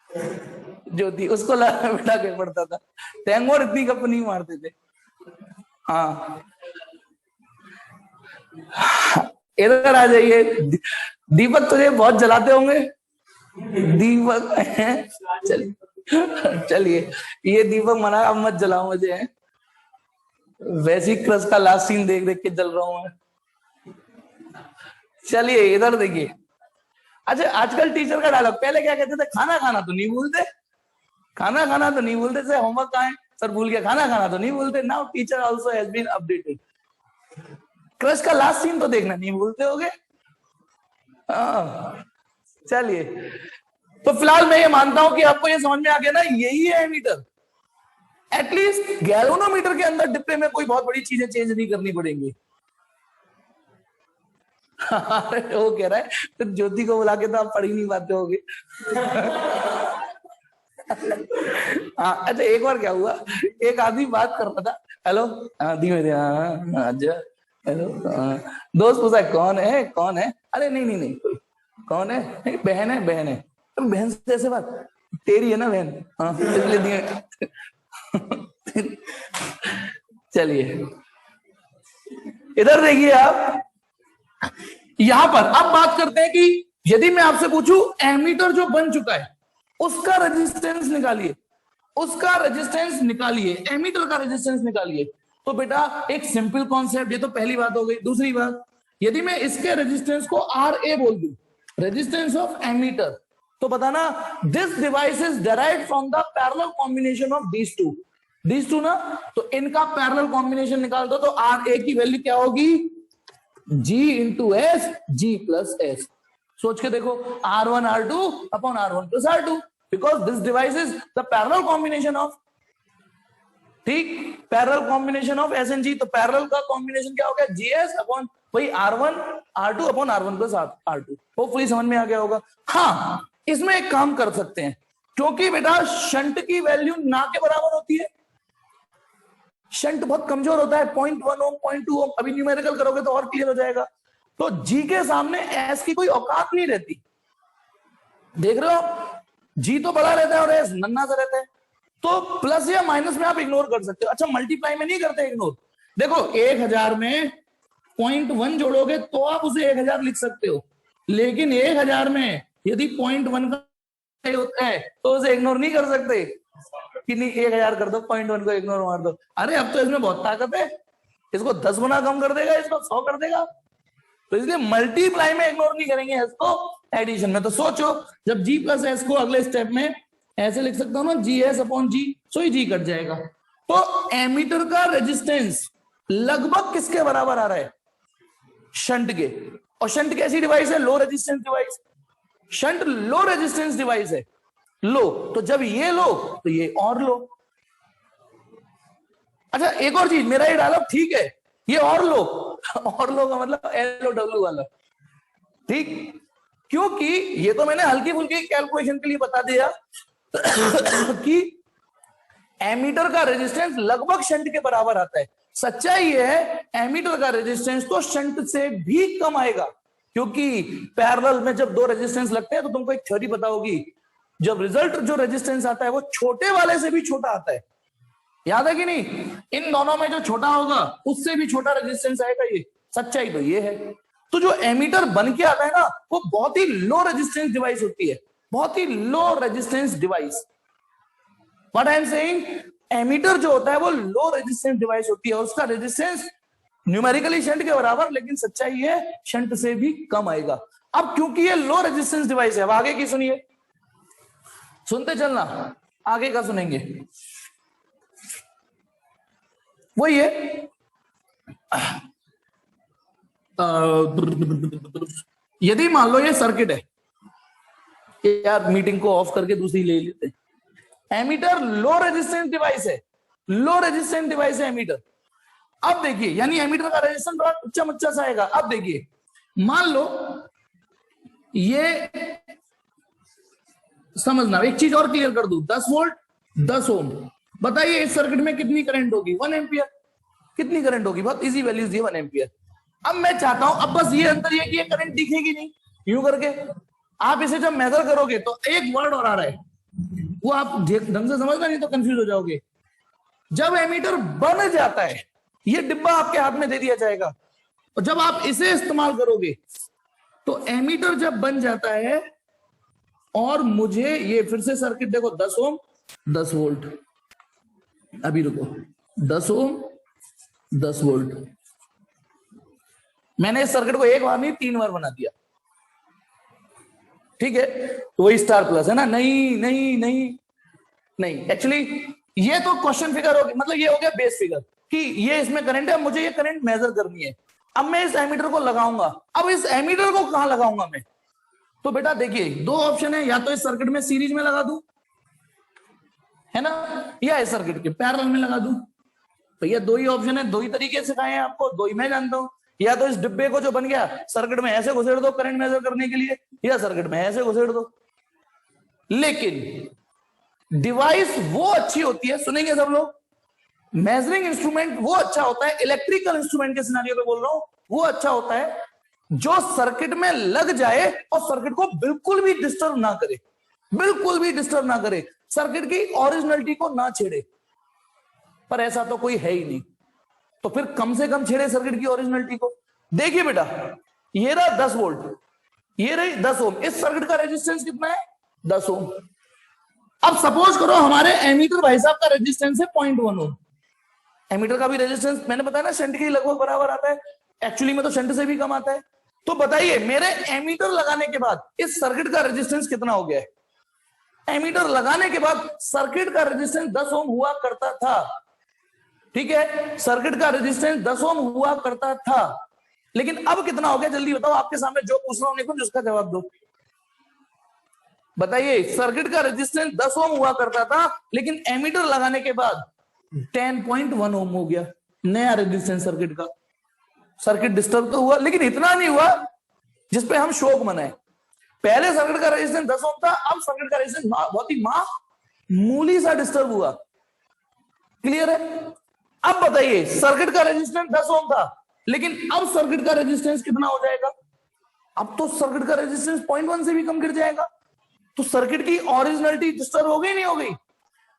ज्योति उसको बिठा के पढ़ता था। टैंगोर इतनी गप नहीं मारते थे। हाँ, इधर आ जाइए। दीपक तुझे बहुत जलाते होंगे, दीपक चलिए चलिए, ये दीपक मना, अब मत जलाओ मुझे, वैसे ही क्रश का लास्ट सीन देख देख के जल रहा हूं मैं। चलिए इधर देखिए। अच्छा, आजकल टीचर का डायलॉग, पहले क्या कहते थे, खाना खाना तो नहीं भूलते, खाना खाना तो नहीं भूलते से, होमवर्क कहाँ है सर, भूल गया, खाना खाना तो नहीं भूलते। Now teacher also has been updated. Crush का लास्ट सीन तो देखना नहीं भूलते होगे। चलिए, तो फिलहाल मैं ये मानता हूं कि आपको ये समझ में आ गया ना, यही है एमीटर। एटलीस्ट गैल्वेनोमीटर के अंदर डिब्बे में कोई बहुत बड़ी चीजें चेंज नहीं करनी पड़ेंगी। वो कह रहा है तो ज्योति को बुला के तो आप पढ़ ही नहीं पाते होगे। हाँ, अच्छा एक बार क्या हुआ, एक आदमी बात कर रहा था, हेलो धीमे धीमे, हेलो, दोस्त पूछा कौन है कौन है, अरे नहीं नहीं नहीं, कौन है, नहीं बहन है बहन है, तो बहन से ऐसे बात, तेरी है ना बहन, हाँ इसलिए धीमे। चलिए इधर देखिए आप, यहां पर अब बात करते हैं कि यदि मैं आपसे पूछूं एमीटर जो बन चुका है उसका रेजिस्टेंस निकालिए, उसका रेजिस्टेंस निकालिए, एमीटर का रेजिस्टेंस निकालिए। तो बेटा एक सिंपल कॉन्सेप्ट, ये तो पहली बात हो गई। दूसरी बात, यदि मैं इसके रेजिस्टेंस को RA बोल दूं, रेजिस्टेंस ऑफ एमीटर, तो बताना this device is derived from the parallel combination of these two ना, तो इनका पैरेलल कॉम्बिनेशन निकाल दो, तो RA की वैल्यू क्या होगी, G into S, G plus S। सोच के देखो, R1 R2 upon R1 plus R2, because this device is the parallel combination of, ठीक, parallel combination of S and G। तो पैरेलल का कॉम्बिनेशन क्या हो गया, GS अपॉन वही R1 R2 upon R1 plus R2। Hopefully समझ में आ गया होगा। हाँ, इसमें एक काम कर सकते हैं, क्योंकि बेटा शंट की वैल्यू ना के बराबर होती है, शंट बहुत कमजोर होता है, 0.1 ओम 0.2 ओम, अभी न्यूमेरिकल करोगे तो और क्लियर हो जाएगा। तो जी के सामने एस की कोई औकात नहीं रहती, देख रहे हो, जी तो बड़ा रहता है और एस नन्हा सा रहता है। तो प्लस या माइनस में आप इग्नोर कर सकते हो। अच्छा, मल्टीप्लाई में नहीं करते इग्नोर, देखो 1000 में 0.1 जोड़ोगे तो आप उसे 1000 लिख सकते हो, लेकिन 1000 में यदि 0.1 का होता है तो उसे इग्नोर नहीं कर सकते कि नहीं 1000 कर दो, 0.1 को इग्नोर मार दो। अरे अब तो इसमें बहुत ताकत है, इसको 10 गुना कम कर देगा, इसको 100 कर देगा। तो इसलिए मल्टीप्लाई में इग्नोर नहीं करेंगे इसको, एडिशन में। तो सोचो, जब G प्लस एस को अगले स्टेप में ऐसे लिख सकता हूं ना, GS अपॉन G, सो ही G कट जाएगा। तो एमीटर का रेजिस्टेंस लगभग किसके बराबर आ रहा है, शंट के। और शंट कैसी डिवाइस है, लो रेजिस्टेंस डिवाइस, शंट लो रेजिस्टेंस डिवाइस है, लो, तो जब ये लो तो ये और लो। अच्छा एक और चीज, मेरा ये डायलॉग ठीक है, ये और लो, और लो का मतलब LOW वाला, ठीक, क्योंकि ये तो मैंने हल्की फुल्की कैलकुलेशन के लिए बता दिया कि एमीटर का रेजिस्टेंस लगभग शंट के बराबर आता है। सच्चाई ये है, एमीटर का रेजिस्टेंस तो शंट से भी कम आएगा, क्योंकि पैरेलल में जब दो रेजिस्टेंस लगते हैं तो तुमको एक थ्योरी पता होगी, जब रिजल्ट जो रेजिस्टेंस आता है वो छोटे वाले से भी छोटा आता है, याद है कि नहीं? इन दोनों में जो छोटा होगा उससे भी छोटा रेजिस्टेंस आएगा। ये सच्चाई तो ये है। तो जो एमीटर बन के आता है ना, वो बहुत ही लो रेजिस्टेंस डिवाइस होती है, बहुत ही low resistance device. What I am saying, ammeter जो होता है वो लो रेजिस्टेंस डिवाइस होती है, और उसका रेजिस्टेंस न्यूमेरिकली शंट के बराबर, लेकिन सच्चाई है शंट से भी कम आएगा। अब क्योंकि ये लो रेजिस्टेंस डिवाइस है, अब आगे की सुनिए, सुनते चलना, आगे का सुनेंगे। वही है, यदि मान लो ये सर्किट है, यार मीटिंग को ऑफ करके दूसरी ले लेते हैं। एमीटर लो रेजिस्टेंस डिवाइस है, लो रेजिस्टेंस डिवाइस है एमीटर। अब देखिए, यानी एमीटर का रेजिस्टेंस बड़ा उच्चा मुच्चा सा आएगा। अब देखिए, मान लो ये, समझना, एक चीज और क्लियर कर दूं, 10 वोल्ट 10 ओम, बताइए इस सर्किट में कितनी करंट होगी? 1 एम्पियर। कितनी करंट होगी? बहुत इजी वैल्यूज दिए, 1 एम्पियर। अब मैं चाहता हूं, अब बस ये अंतर ये कि ये करंट दिखेगी नहीं, यूं करके आप इसे जब मेजर करोगे तो एक वर्ड और आ रहा है, वो आप ढंग से समझना, नहीं तो कंफ्यूज हो जाओगे। जब एमीटर बन जाता है, ये डिब्बा आपके हाथ में दे दिया जाएगा, और जब आप इसे इस्तेमाल करोगे तो एमीटर जब बन जाता है, और मुझे ये फिर से सर्किट देखो, 10 ओम 10 वोल्ट, अभी रुको, 10 ओम 10 वोल्ट, मैंने इस सर्किट को एक बार नहीं 3 बार बना दिया, ठीक है? तो वही स्टार प्लस है ना? नहीं नहीं नहीं नहीं, एक्चुअली ये तो क्वेश्चन फिगर हो गया, मतलब ये हो गया बेस फिगर कि ये इसमें करंट है, मुझे ये करंट मेजर करनी है। अब मैं इस एमीटर को लगाऊंगा, अब इस एमीटर को कहां लगाऊंगा मैं? तो बेटा देखिए, दो ऑप्शन है, या तो इस सर्किट में सीरीज में लगा दूं, है ना, या इस सर्किट के पैरेलल में लगा दूं। भैया दो ही ऑप्शन है, दो ही तरीके सिखाए हैं आपको, दो ही मैं जानता हूं। या तो इस डिब्बे को जो बन गया सर्किट में ऐसे घुसेड़ दो करंट मेजर करने के लिए, या सर्किट में ऐसे घुसेड़ दो। लेकिन डिवाइस वो अच्छी होती है, सुनेंगे सब लोग, मेजरिंग इंस्ट्रूमेंट वो अच्छा होता है, इलेक्ट्रिकल इंस्ट्रूमेंट के सिनारियो पे बोल रहा हूं, वो अच्छा होता है जो सर्किट में लग जाए और सर्किट को बिल्कुल भी डिस्टर्ब ना करे, बिल्कुल भी डिस्टर्ब ना करे, सर्किट की ओरिजिनलिटी को ना छेड़े। पर ऐसा तो कोई है ही नहीं, तो फिर कम से कम छेड़े सर्किट की ओरिजिनलिटी को। देखिए बेटा, ये रहा 10 वोल्ट, ये रही 10 ओम, इस सर्किट का रेजिस्टेंस कितना है? 10 ओम। अब सपोज करो हमारे एमीटर भाई साहब का रेजिस्टेंस है 0.1 ओम। एमीटर का भी रेजिस्टेंस मैंने बताया ना, शंट के लगभग बराबर आता है, एक्चुअली में तो शंट से भी कम आता है। तो बताइए मेरे एमीटर लगाने के बाद इस सर्किट का रेजिस्टेंस कितना हो गया है? एमीटर लगाने के बाद सर्किट का रेजिस्टेंस 10 ओम हुआ करता था, ठीक है? सर्किट का रेजिस्टेंस 10 ओम हुआ करता था, लेकिन अब कितना हो गया? जल्दी बताओ, आपके सामने जो पूछ रहा हूं निकुंज उसका जवाब दो। बताइए, सर्किट का रेजिस्टेंस 10 ओम हुआ करता था, लेकिन एमीटर लगाने के बाद 10.1 ओम हो गया, नया रेजिस्टेंस सर्किट का। सर्किट डिस्टर्ब तो हुआ, लेकिन इतना नहीं हुआ जिसपे हम शोक मनाए। पहले सर्किट का रेजिस्टेंस 10 ओम था, अब सर्किट का रेजिस्टेंस बहुत ही मामूली सा डिस्टर्ब हुआ। क्लियर है? अब बताइए, सर्किट का रेजिस्टेंस 10 ओम था, लेकिन अब सर्किट का रेजिस्टेंस कितना हो जाएगा? अब तो सर्किट का रेजिस्टेंस 0.1 से भी कम गिर जाएगा। तो सर्किट की ओरिजिनलिटी डिस्टर्ब हो गई, नहीं हो गई?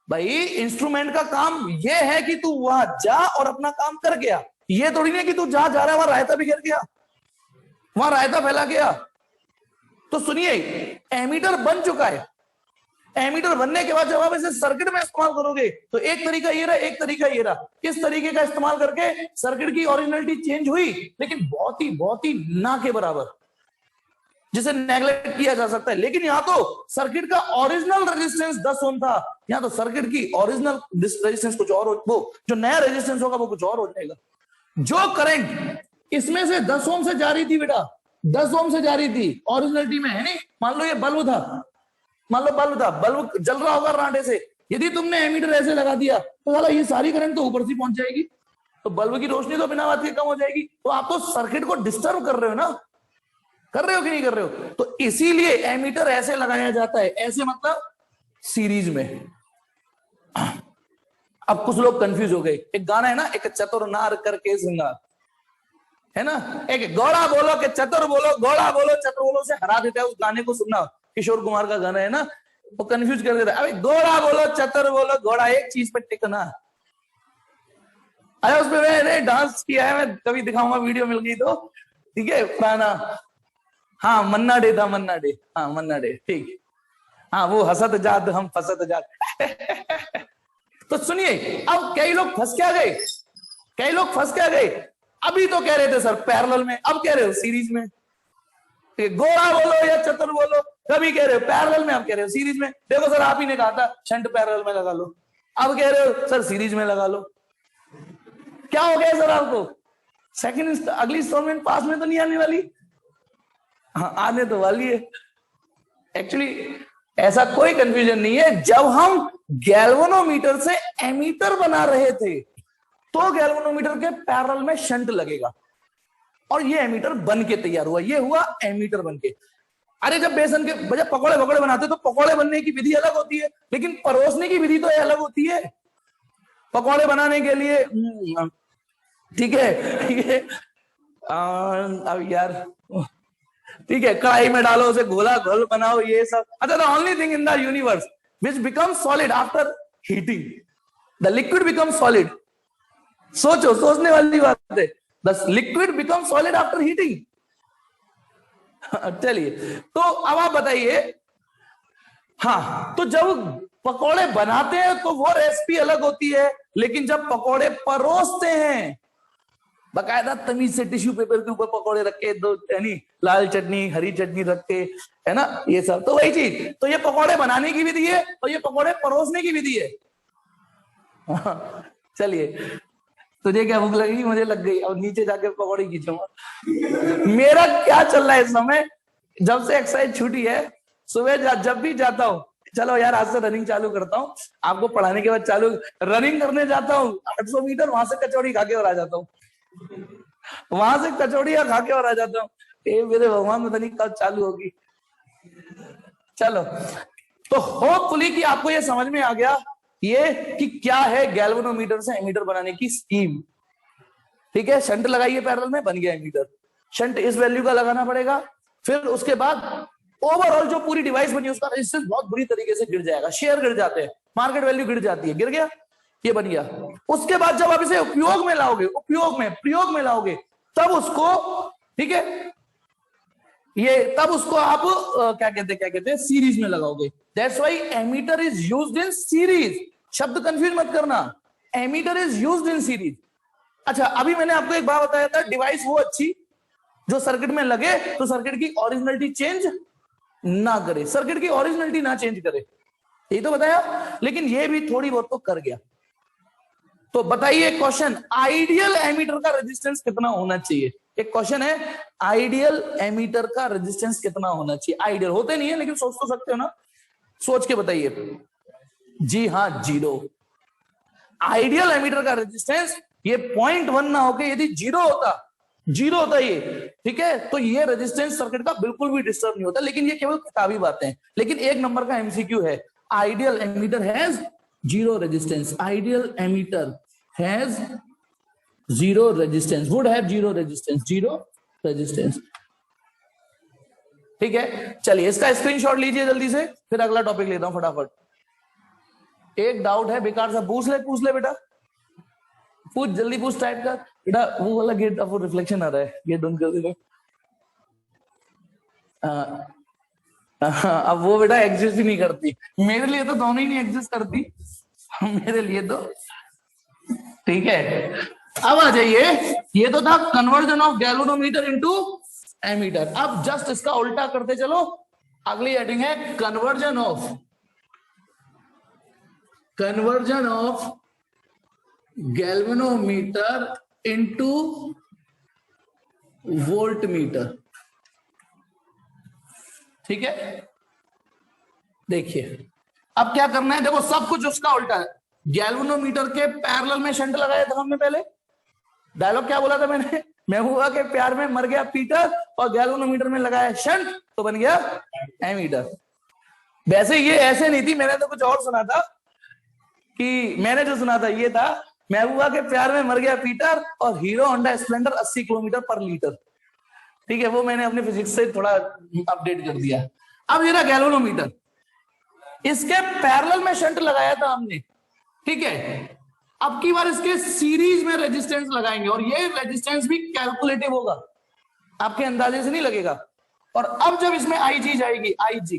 भाई इंस्ट्रूमेंट का काम यह है कि तू वहां जा और अपना काम कर गया, ये थोड़ी नहीं कि तू जहां जा रहा है वहां रायता भी गिर गया, वहां रायता फैला गया। तो सुनिए, एमीटर बन चुका है, एमीटर बनने के बाद जब आप इसे सर्किट में इस्तेमाल करोगे तो एक तरीका ये रहा, एक तरीका ये रहा। इस तरीके का इस्तेमाल करके सर्किट की ओरिजिनलिटी चेंज हुई, लेकिन बहुत ही ना के बराबर, जिसे नेग्लेक्ट किया जा सकता है। लेकिन यहां तो सर्किट का ओरिजिनल रेजिस्टेंस 10 ओम था, यहां तो सर्किट की ओरिजिनल रेजिस्टेंस कुछ और, वो जो नया रेजिस्टेंस होगा वो कुछ और हो जाएगा। जो करंट इसमें से 10 ओम से जा रही थी बेटा, 10 ओम से जा रही थी, ओरिजिनलिटी में है नहीं। मान लो ये बल्ब था, मान लो बल्ब था, बल्ब जल रहा होगा रांडे से, यदि तुमने एमीटर ऐसे लगा दिया तो साला ये सारी करंट तो ऊपर से पहुंच जाएगी, तो बल्ब की रोशनी तो बिना बात के कम हो जाएगी। तो आप तो सर्किट को डिस्टर्ब कर रहे हो ना, कर रहे हो कि नहीं कर रहे हो? तो इसीलिए एमीटर ऐसे लगाया जाता है, ऐसे मतलब सीरीज में। अब कुछ लोग कंफ्यूज हो गए, एक गाना है ना, एक चतुर नार करके श्रृंगार, है ना। एक गौड़ा बोलो कि चतुर बोलो, गौड़ा बोलो चतुर बोलो से हरा देता है। उस गाने को सुनना, किशोर कुमार का गाना है ना, वो कंफ्यूज कर देता है। अभी गौड़ा बोलो चतुर बोलो, घोड़ा एक चीज पे टिकना। अरे उसमें मैंने डांस किया है, मैं कभी दिखाऊंगा, वीडियो मिल गई तो, ठीक है, पुराना। हाँ मन्ना डे था, मन्ना डे, हाँ मन्ना डे, ठीक। हाँ वो हसत जात हम फसत जात। तो सुनिए, अब कई लोग फंस क्या गए, कई लोग फंस क्या गए। अभी तो कह रहे थे सर पैरेलल में, अब कह रहे हो सीरीज में। गोरा बोलो या चतुर बोलो, कभी कह रहे हो पैरेलल में, अब कह रहे हो सीरीज में। देखो सर आप ही ने कहा था शंट पैरेलल में लगा लो, अब कह रहे हो सर सीरीज में लगा लो। क्या हो गया सर आपको? सेकंड अगली इंस्टॉलमेंट पास में तो नहीं आने वाली? हाँ आने तो वाली है। एक्चुअली ऐसा कोई कंफ्यूजन नहीं है। जब हम गैल्वेनोमीटर से एमीटर बना रहे थे तो गैल्वेनोमीटर के पैरेलल में शंट लगेगा, और ये एमीटर बन के तैयार हुआ, ये हुआ एमीटर बन के। अरे जब बेसन के बजाय पकौड़े पकौड़े बनाते तो पकौड़े बनने की विधि अलग होती है, लेकिन परोसने की विधि तो अलग होती है। पकौड़े बनाने के लिए ठीक है, ठीक है, अब यार ठीक है, कढ़ाई में डालो, उसे घोला घोल बनाओ, ये सब। अच्छा, the only thing in the universe which becomes solid after heating, the liquid becomes solid. सोचो, सोचने वाली बात है, the liquid becomes solid after heating. चलिए, तो अब आप बताइए, हाँ तो जब पकोड़े बनाते हैं तो वो रेसिपी अलग होती है, लेकिन जब पकोड़े परोसते हैं, बकायदा तमीज से टिश्यू पेपर के ऊपर पकोड़े रख के, दो यानी लाल चटनी हरी चटनी रख के, है ना, ये सब तो वही चीज। तो ये पकोड़े बनाने की विधि है और ये पकोड़े परोसने की विधि है। चलिए, तुझे क्या भूख लगी? मुझे लग गई, अब नीचे जाके पकौड़ी खींचूंगा। मेरा क्या चल रहा है इस समय, जब से एक्सरसाइज छूटी है, सुबह जब भी जाता हूँ, चलो यार आज से रनिंग चालू करता हूँ, आपको पढ़ाने के बाद चालू रनिंग करने जाता हूँ 800 मीटर, वहां से कचौड़ी खा के और आ जाता हूँ, वहां से कचौड़ियां खा के और आ जाता हूँ। मेरे भगवान, पता नहीं कब चालू होगी। चलो, तो होपफुली कि आपको ये समझ में आ गया ये कि क्या है गैल्वेनोमीटर से एमीटर बनाने की स्कीम। ठीक है, शंट लगाइए पैरेलल में, बन गया एमीटर। शंट इस वैल्यू का लगाना पड़ेगा, फिर उसके बाद ओवरऑल जो पूरी डिवाइस बनी उसका रेजिस्टेंस बहुत बुरी तरीके से गिर जाएगा, शेयर गिर जाते हैं, मार्केट वैल्यू गिर जाती है, गिर गया, ये बन गया। उसके बाद जब आप इसे उपयोग में लाओगे, उपयोग में प्रयोग में लाओगे, तब उसको, ठीक है, ये तब उसको आप क्या कहते हैं सीरीज में लगाओगे। That's why ammeter is used in series. शब्द कंफ्यूज मत करना, ammeter is used in series. अच्छा, अभी मैंने आपको एक बात बताया था, डिवाइस वो अच्छी जो सर्किट में लगे तो सर्किट की ओरिजिनलिटी चेंज ना करे, सर्किट की ओरिजिनलिटी ना चेंज करे, यही तो बताया। लेकिन ये भी थोड़ी बहुत तो कर गया। तो बताइए क्वेश्चन, आइडियल एमीटर का रेजिस्टेंस कितना होना चाहिए? एक क्वेश्चन है, आइडियल एमीटर का रेजिस्टेंस कितना होना चाहिए? आइडियल होते नहीं है, लेकिन सोच तो सकते हो ना, सोच के बताइए। जी हाँ, 0। आइडियल एमीटर का रेजिस्टेंस ये 0.1 ना होके यदि 0 होता, 0 होता ये, ठीक है, तो ये रेजिस्टेंस सर्किट का बिल्कुल भी डिस्टर्ब नहीं होता। लेकिन ये केवल किताबी बातें हैं। लेकिन एक नंबर का एमसीक्यू है, ideal ammeter has 0 resistance, ideal ammeter has 0 resistance, would have 0 resistance, 0 resistance. ठीक है, चलिए इसका स्क्रीनशॉट लीजिए जल्दी से, फिर अगला टॉपिक लेता हूं फटाफट। एक डाउट है बेकार सा, पूछ ले बेटा, पूछ, जल्दी पूछ, टाइप कर बेटा। वो वाला गेट अब रिफ्लेक्शन आ रहा है, गेट बंद कर दे। अब वो बेटा एग्जिस्ट ही नहीं करती, मेरे लिए तो दोनों ही नहीं एग्जिस्ट करती, मेरे लिए तो ठीक है। अब आ जाइए, ये तो था conversion of galvanometer into ammeter. अब जस्ट इसका उल्टा करते चलो, अगली हेडिंग है conversion of galvanometer into voltmeter. ठीक है, देखिए अब क्या करना है, देखो सब कुछ उसका उल्टा है। गैल्वेनोमीटर के पैरेलल में शंट लगाया था हमने पहले, डायलॉग क्या बोला था मैंने, महबूबा के प्यार में मर गया पीटर, और गैल्वेनोमीटर में लगाया शंट तो बन गया एमीटर। वैसे ये ऐसे नहीं थी, मैंने तो कुछ और सुना था, कि मैंने जो सुना था ये था महबूबा के प्यार में मर गया पीटर और हीरो होंडा स्प्लेंडर 80 किलोमीटर पर लीटर। ठीक है, वो मैंने अपने फिजिक्स से थोड़ा अपडेट कर दिया। अब ये रहा गैल्वेनोमीटर, इसके पैरेलल में शंट लगाया था हमने, ठीक है। अब की बार इसके सीरीज में रेजिस्टेंस लगाएंगे और ये रेजिस्टेंस भी कैलकुलेटिव होगा, आपके अंदाजे से नहीं लगेगा। और अब जब इसमें आईजी जाएगी, आईजी,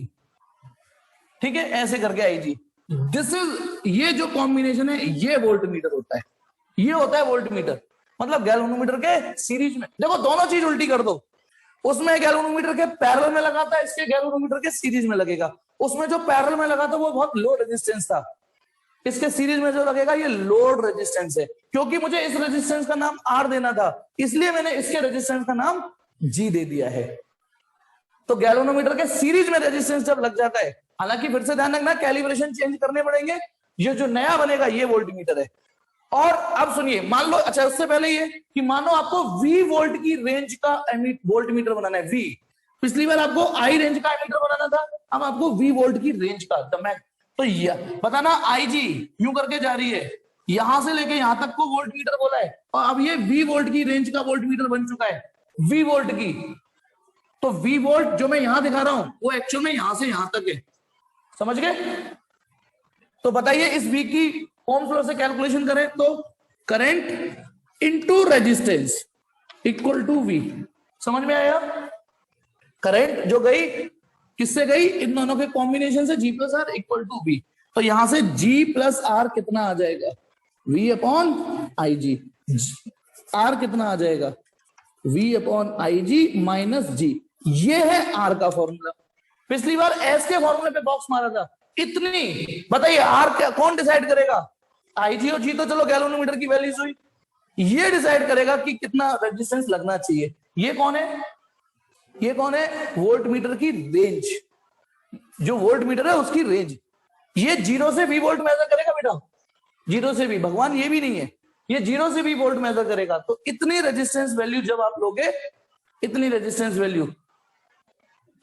ठीक है, ऐसे करके आईजी, दिस इज, ये जो कॉम्बिनेशन है ये वोल्ट मीटर होता है, ये होता है वोल्ट मीटर। मतलब गैल्वेनोमीटर के सीरीज में, देखो दोनों चीज उल्टी कर दो, उसमें गैल्वेनोमीटर के पैरेलल में लगा था, इसके गैल्वेनोमीटर के सीरीज में लगेगा। उसमें जो पैरेलल में लगा था वो बहुत लो रेजिस्टेंस था, इसके सीरीज में जो लगेगा ये लोड रेजिस्टेंस है। क्योंकि मुझे इस रेजिस्टेंस का नाम आर देना था, इसलिए मैंने इसके रेजिस्टेंस का नाम जी दे दिया है। तो गैल्वेनोमीटर के सीरीज में रेजिस्टेंस जब लग जाता है, हालांकि फिर से ध्यान रखना कैलिब्रेशन चेंज करने पड़ेंगे, ये जो नया बनेगा ये वोल्टमीटर है। और अब सुनिए, मान लो, अच्छा उससे पहले ये कि मानो आपको V वोल्ट की रेंज का वोल्ट मीटर बनाना है, V। पिछली बार आपको I रेंज का एमीटर बनाना था, अब आपको V वोल्ट की रेंज का। तो बताना IG यूं करके जा रही है, यहां से लेके यहां तक को वोल्ट मीटर बोला है, और अब ये V वोल्ट की रेंज का वोल्ट मीटर बन चुका है, V वोल्ट की। तो V वोल्ट जो मैं यहां दिखा रहा हूं वो एक्चुअल में यहां से यहां तक है, समझ गए। तो बताइए इस V की ओम्स लॉ से कैलकुलेशन करें तो current into resistance equal to V, समझ में आया। करंट जो गई किससे गई, इन दोनों के कॉम्बिनेशन से, G plus R equal to V। तो यहां से G प्लस आर कितना आ जाएगा, V upon I G. R कितना आ जाएगा, V upon I G minus G. ये है आर का फॉर्मूला। पिछली बार एस के फॉर्मूले पे बॉक्स मारा था, इतनी। बताइए आर क्या कौन डिसाइड करेगा, आईजी और जी तो चलो गैल्वेनोमीटर की वैल्यूज हुई, ये डिसाइड करेगा कि कितना रेजिस्टेंस लगना चाहिए। ये कौन है, ये कौन है, वोल्ट मीटर की रेंज, जो वोल्ट मीटर है उसकी रेंज। ये 0 से V वोल्ट मेजर करेगा बेटा, 0 से V, भगवान ये भी नहीं है, ये 0 से V वोल्ट मेजर करेगा। तो इतनी रेजिस्टेंस वैल्यू जब आप लोगे, इतनी रेजिस्टेंस वैल्यू,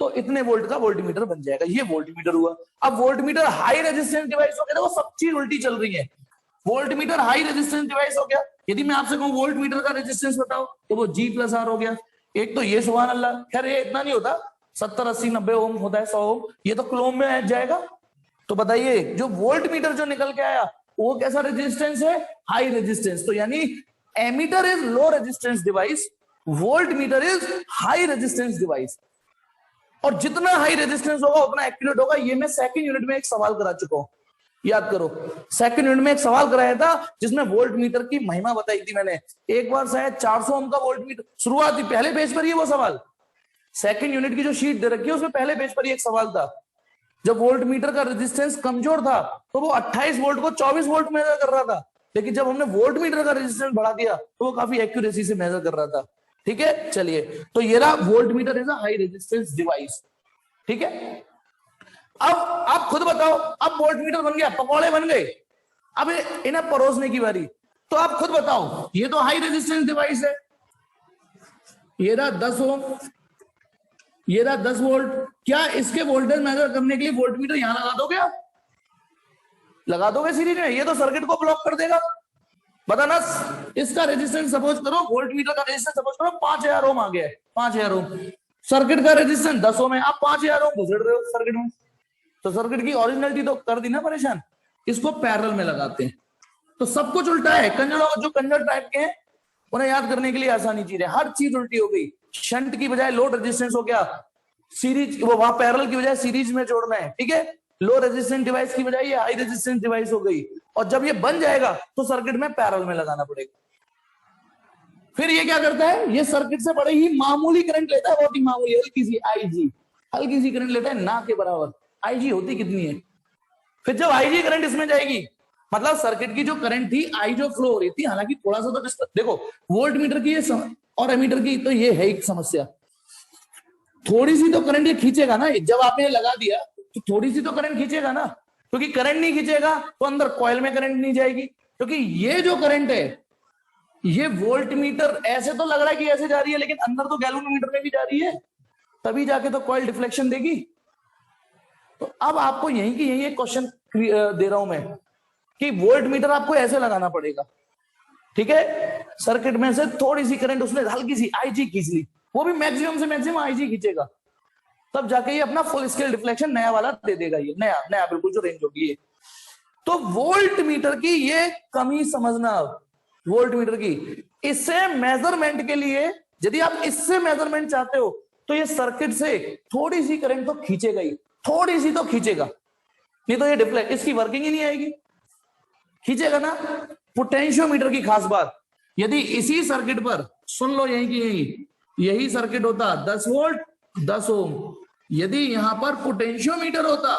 तो इतने वोल्ट का वोल्ट मीटर बन जाएगा। ये वोल्ट मीटर हुआ। अब volt meter high resistance device हो गया, वो सब चीज उल्टी चल रही है। Volt meter high resistance device हो गया, यदि मैं आपसे कहूं वोल्ट मीटर का रेजिस्टेंस बताओ तो वो G प्लस आर हो गया। एक तो ये सुभान अल्लाह, खैर ये इतना नहीं होता, 70 80 90 ओम होता है, 100 ओम, ये तो क्लोम में जाएगा। तो बताइए जो वोल्ट मीटर जो निकल के आया वो कैसा रेजिस्टेंस है, हाई रेजिस्टेंस। तो यानी ammeter is low resistance device, voltmeter is high resistance device. और जितना हाई रेजिस्टेंस होगा उतना एक्यूरेट होगा। ये मैं सेकंड यूनिट में एक सवाल करा चुका हूं, याद करो। सेकंड यूनिट में एक सवाल कराया था जिसमें वोल्ट मीटर की महिमा बताई थी मैंने। एक बार शायद 400 ओम का वोल्ट मीटर, शुरुआती पहले पेज पर ही वो सवाल, सेकंड यूनिट की जो शीट दे रखी है उसमें पहले पेज पर ही एक सवाल था। जब वोल्ट मीटर का रेजिस्टेंस कमजोर था तो वो 28 वोल्ट को 24 वोल्ट मेजर कर रहा था, लेकिन जब हमने वोल्ट मीटर का रेजिस्टेंस बढ़ा दिया तो वो काफी एक्यूरेसी से मेजर कर रहा था। ठीक है, चलिए, तो ये रहा volt meter is a high resistance device. ठीक है, अब आप खुद बताओ, अब वोल्ट मीटर बन गया, पकौड़े बन गए, अब इन्हें परोसने की बारी। तो आप खुद बताओ, ये तो हाई रेजिस्टेंस डिवाइस है, ये रहा 10 ओम, ये रहा 10 वोल्ट। क्या इसके वोल्टेज मेजर करने के लिए वोल्ट मीटर यहां लगा दोगे, आप लगा दोगे सीरीज में, ये तो सर्किट को ब्लॉक कर देगा। बताना, इसका रेजिस्टेंस सपोज करो, वोल्ट मीटर का रेजिस्टेंस सपोज करो 5000 ओम आ गया है, 5000 ओम। सर्किट का रेजिस्टेंस 10 ओम है, आप 5000 ओम घुसेड़ रहे हो सर्किट में, तो सर्किट की ओरिजिनलिटी तो कर दी ना परेशान। इसको पैरेलल में लगाते हैं तो सब कुछ उल्टा है। कंजर, जो कंजर टाइप के हैं उन्हें याद करने के लिए आसानी चीज है, हर चीज उल्टी हो गई। शंट की बजाय लोड रेजिस्टेंस हो गया, सीरीज वो वहां पैरेलल की बजाय सीरीज में जोड़ना है। ठीक है, लो रेजिस्टेंस डिवाइस की बजाय ये हाई रेजिस्टेंस डिवाइस हो गई। और जब ये बन जाएगा तो सर्किट में पैरेलल में लगाना पड़ेगा। फिर ये क्या करता है, ये सर्किट से बड़े ही मामूली करंट लेता है, बहुत ही मामूली, हल्की सी आईजी, हल्की सी करंट लेता है, ना के बराबर। आईजी होती कितनी है, फिर जब आईजी करंट इसमें जाएगी, मतलब सर्किट की जो करंट थी, आई जो फ्लो हो रही थी, हालांकि थोड़ा सा तो देखो वोल्ट मीटर की ये और एमीटर की तो ये है एक समस्या, थोड़ी सी तो करंट ये खींचेगा ना। जब आपने लगा दिया तो थोड़ी सी तो करंट खींचेगा ना, क्योंकि करंट नहीं खींचेगा तो अंदर कॉइल में करंट नहीं जाएगी। क्योंकि ये जो करंट है, ये वोल्ट मीटर ऐसे तो लग रहा है कि ऐसे जा रही है, लेकिन अंदर तो गैल्वेनोमीटर में भी जा रही है, तभी जाके तो कॉइल डिफ्लेक्शन देगी। तो अब आपको यही की यही एक क्वेश्चन दे रहा हूं मैं कि वोल्ट मीटर आपको ऐसे लगाना पड़ेगा। ठीक है, सर्किट में से थोड़ी सी करंट उसने हल्की सी आईजी खींच ली, वो भी मैक्सिमम से मैक्सिमम आईजी खींचेगा, तब जाके ये अपना फुल स्केल डिफ्लेक्शन नया वाला दे देगा, ये नया नया बिल्कुल जो रेंज होगी ये। तो वोल्ट मीटर की ये कमी समझना, वोल्ट मीटर की, इससे मेजरमेंट के लिए यदि आप इससे मेजरमेंट चाहते हो तो ये सर्किट से थोड़ी सी करंट तो खींचेगा ही, थोड़ी सी तो खींचेगा, नहीं तो ये डिफ्लेक्ट, इसकी वर्किंग ही नहीं आएगी, खींचेगा ना। पोटेंशियोमीटर की खास बात, यदि इसी सर्किट पर, सुन लो यही की यही सर्किट होता 10 वोल्ट 10 ओम, यदि यहां पर पोटेंशियोमीटर होता,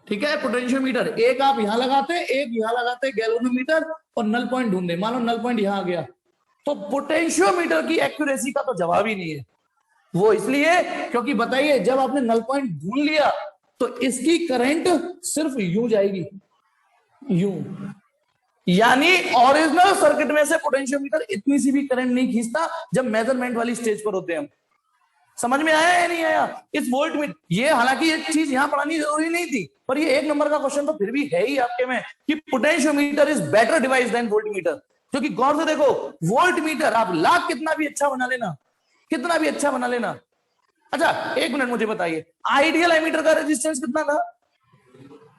ठीक है, पोटेंशियोमीटर एक आप यहां लगाते, एक यहां लगाते गैल्वेनोमीटर, और नल पॉइंट ढूंढते, मान लो नल पॉइंट यहां आ गया, तो पोटेंशियोमीटर की एक्यूरेसी का तो जवाब ही नहीं है। वो इसलिए क्योंकि बताइए जब आपने नल पॉइंट ढूंढ लिया तो इसकी करंट सिर्फ यूं जाएगी, यूं, यानी ओरिजिनल सर्किट में से पोटेंशियोमीटर इतनी सी भी करंट नहीं खींचता जब मेजरमेंट वाली स्टेज पर होते हैं हम। समझ में आया या नहीं आया? इस वोल्ट मीटर, ये हालांकि ये चीज यहां पढ़ानी जरूरी नहीं थी, पर ये एक नंबर का क्वेश्चन तो फिर भी है ही आपके में कि potentiometer is better device than voltmeter. क्योंकि गौर से देखो, वोल्ट मीटर आप लाख कितना भी अच्छा बना लेना, कितना भी अच्छा बना लेना, अच्छा एक मिनट मुझे बताइए, आइडियल एमीटर का रेजिस्टेंस कितना था?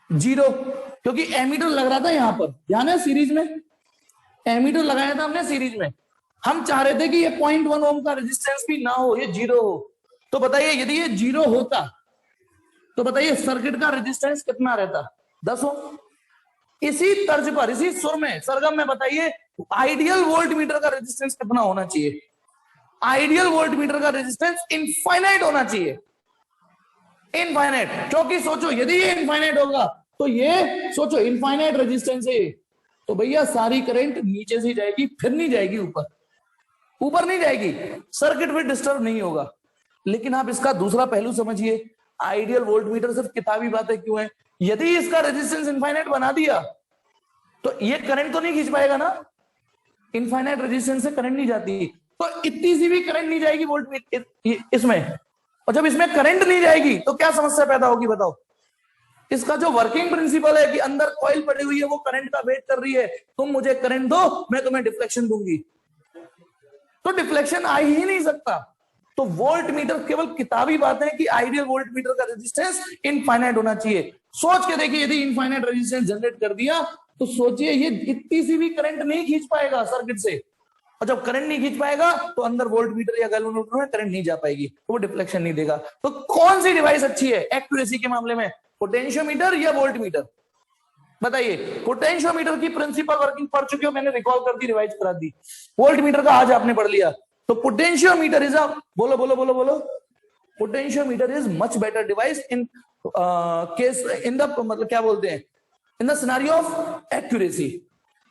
0, क्योंकि एमीटर लग रहा था यहां पर, ध्यान है, सीरीज में एमीटर लगाया था हमने सीरीज में, हम चाह रहे थे कि ये 0.1 ओम का रेजिस्टेंस भी ना हो, ये 0 हो। तो बताइए यदि ये 0 होता तो बताइए सर्किट का रेजिस्टेंस कितना रहता? 10 ओम। इसी तर्ज पर, इसी सुर में, सरगम में बताइए आइडियल वोल्ट मीटर का रेजिस्टेंस कितना होना चाहिए? आइडियल वोल्ट मीटर का रेजिस्टेंस इनफाइनाइट होना चाहिए, इनफाइनाइट। क्योंकि सोचो यदि ये इनफाइनाइट होगा तो ये सोचो इनफाइनाइट रेजिस्टेंस है, तो भैया सारी करंट नीचे से जाएगी, फिर नहीं जाएगी ऊपर, ऊपर नहीं जाएगी, सर्किट में डिस्टर्ब नहीं होगा। लेकिन आप इसका दूसरा पहलू समझिए, आइडियल वोल्ट मीटर सिर्फ किताबी बातें क्यों है? यदि इसका रेजिस्टेंस इनफाइनाइट बना दिया तो ये करंट तो नहीं खींच पाएगा ना, इनफाइनाइट रेजिस्टेंस से करंट नहीं जाती, तो इतनी सी भी करंट नहीं जाएगी वोल्ट इसमें, और जब इसमें करंट नहीं जाएगी तो क्या समस्या पैदा होगी बताओ? इसका जो वर्किंग प्रिंसिपल है कि अंदर कॉइल पड़ी हुई है, वो करंट का वेट कर रही है, तुम मुझे करंट दो मैं तुम्हें डिफ्लेक्शन दूंगी, तो डिफ्लेक्शन आ ही नहीं सकता। तो वोल्ट मीटर केवल किताबी बात है कि आइडियल वोल्ट मीटर का रेजिस्टेंस इनफाइनाइट होना चाहिए। सोच के देखिए, यदि इनफाइनाइट रेजिस्टेंस जनरेट कर दिया तो सोचिए ये इतनी सी भी करंट नहीं खींच पाएगा सर्किट से, और जब करंट नहीं खींच पाएगा तो अंदर वोल्ट मीटर या गैल्वेनोमीटर में करंट नहीं जा पाएगी, तो वो डिफ्लेक्शन नहीं देगा। तो कौन सी डिवाइस अच्छी है एक्यूरेसी के मामले में, पोटेंशियोमीटर या वोल्ट मीटर? बताइए। पोटेंशियोमीटर की प्रिंसिपल वर्किंग पढ़ चुके हो, मैंने रिकॉल कर दी, रिवाइज करा दी। वोल्ट मीटर का आज आपने पढ़ लिया। तो पोटेंशियोमीटर इज अ, बोलो बोलो बोलो बोलो, potentiometer is much better device in case, in the, मतलब क्या बोलते हैं, in the scenario of accuracy.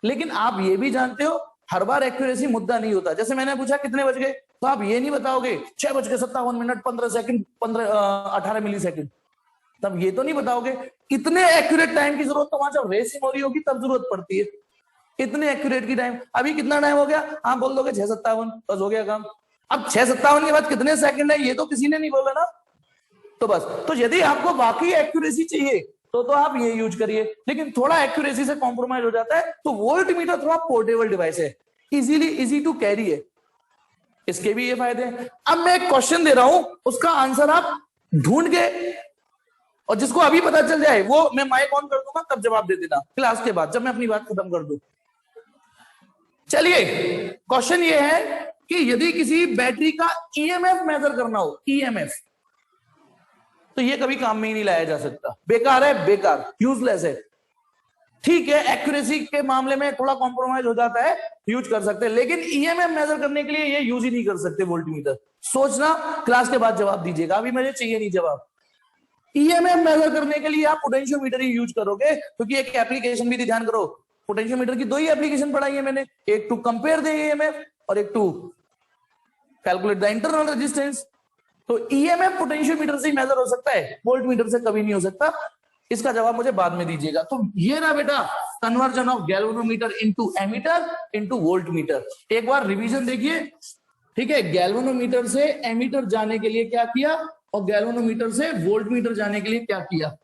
लेकिन आप ये भी जानते हो हर बार एक्यूरेसी मुद्दा नहीं होता। जैसे मैंने पूछा कितने बज गए, तो आप ये नहीं बताओगे 6:57 15 सेकंड 18 मिली सेकंड, तब ये तो नहीं बताओगे। इतने एक्यूरेट टाइम की जरूरत तो वहां जब रेसिंग हो रही होगी तब जरूरत पड़ती है, इतने एक्यूरेट की टाइम। अभी कितना टाइम हो गया, आप बोल दोगे 6:57, बस हो गया काम। अब 6:57 के बाद कितने सेकंड है ये तो किसी ने नहीं बोला ना, तो बस। तो यदि आपको वाकई एक्यूरेसी चाहिए तो आप ये यूज करिए, लेकिन थोड़ा एक्यूरेसी से कॉम्प्रोमाइज हो जाता है तो वोल्ट मीटर थोड़ा पोर्टेबल डिवाइस है, इजी टू कैरी है, इसके भी ये फायदे हैं। अब मैं एक क्वेश्चन दे रहा हूं, उसका आंसर आप ढूंढ के, और जिसको अभी पता चल जाए वो मैं माइक ऑन कर दूंगा, तब जवाब दे देना क्लास के बाद, जब मैं अपनी बात खत्म कर दूं। चलिए, क्वेश्चन ये है कि यदि किसी बैटरी का ईएमएफ मेजर करना हो, ईएमएफ, तो ये कभी काम में ही नहीं लाया जा सकता, बेकार है, बेकार, यूजलेस है। ठीक है, एक्यूरेसी के मामले में थोड़ा कॉम्प्रोमाइज हो जाता है, यूज कर सकते हैं, लेकिन ईएमएफ मेजर करने के लिए ये यूज ही नहीं कर सकते वोल्टमीटर। सोचना, क्लास के बाद जवाब दीजिएगा, अभी मुझे चाहिए नहीं जवाब। ईएमएफ मेजर करने के लिए आप पोटेंशियोमीटर ही यूज करोगे, क्योंकि एक एप्लीकेशन भी थी, ध्यान करो, पोटेंशियोमीटर की 2 ही एप्लीकेशन पढ़ाई है मैंने, एक टू कंपेयर द ईएमएफ और एक to calculate the internal resistance. तो ईएमएफ पोटेंशियोमीटर से ही मेजर हो सकता है, वोल्ट मीटर से कभी नहीं हो सकता। इसका जवाब मुझे बाद में दीजिएगा। तो ये ना बेटा conversion of galvanometer into ammeter into voltmeter. एक बार रिवीजन देखिए, ठीक है, गैल्वेनोमीटर से एमीटर जाने के लिए क्या किया और गैल्वेनोमीटर से वोल्ट मीटर जाने के लिए क्या किया।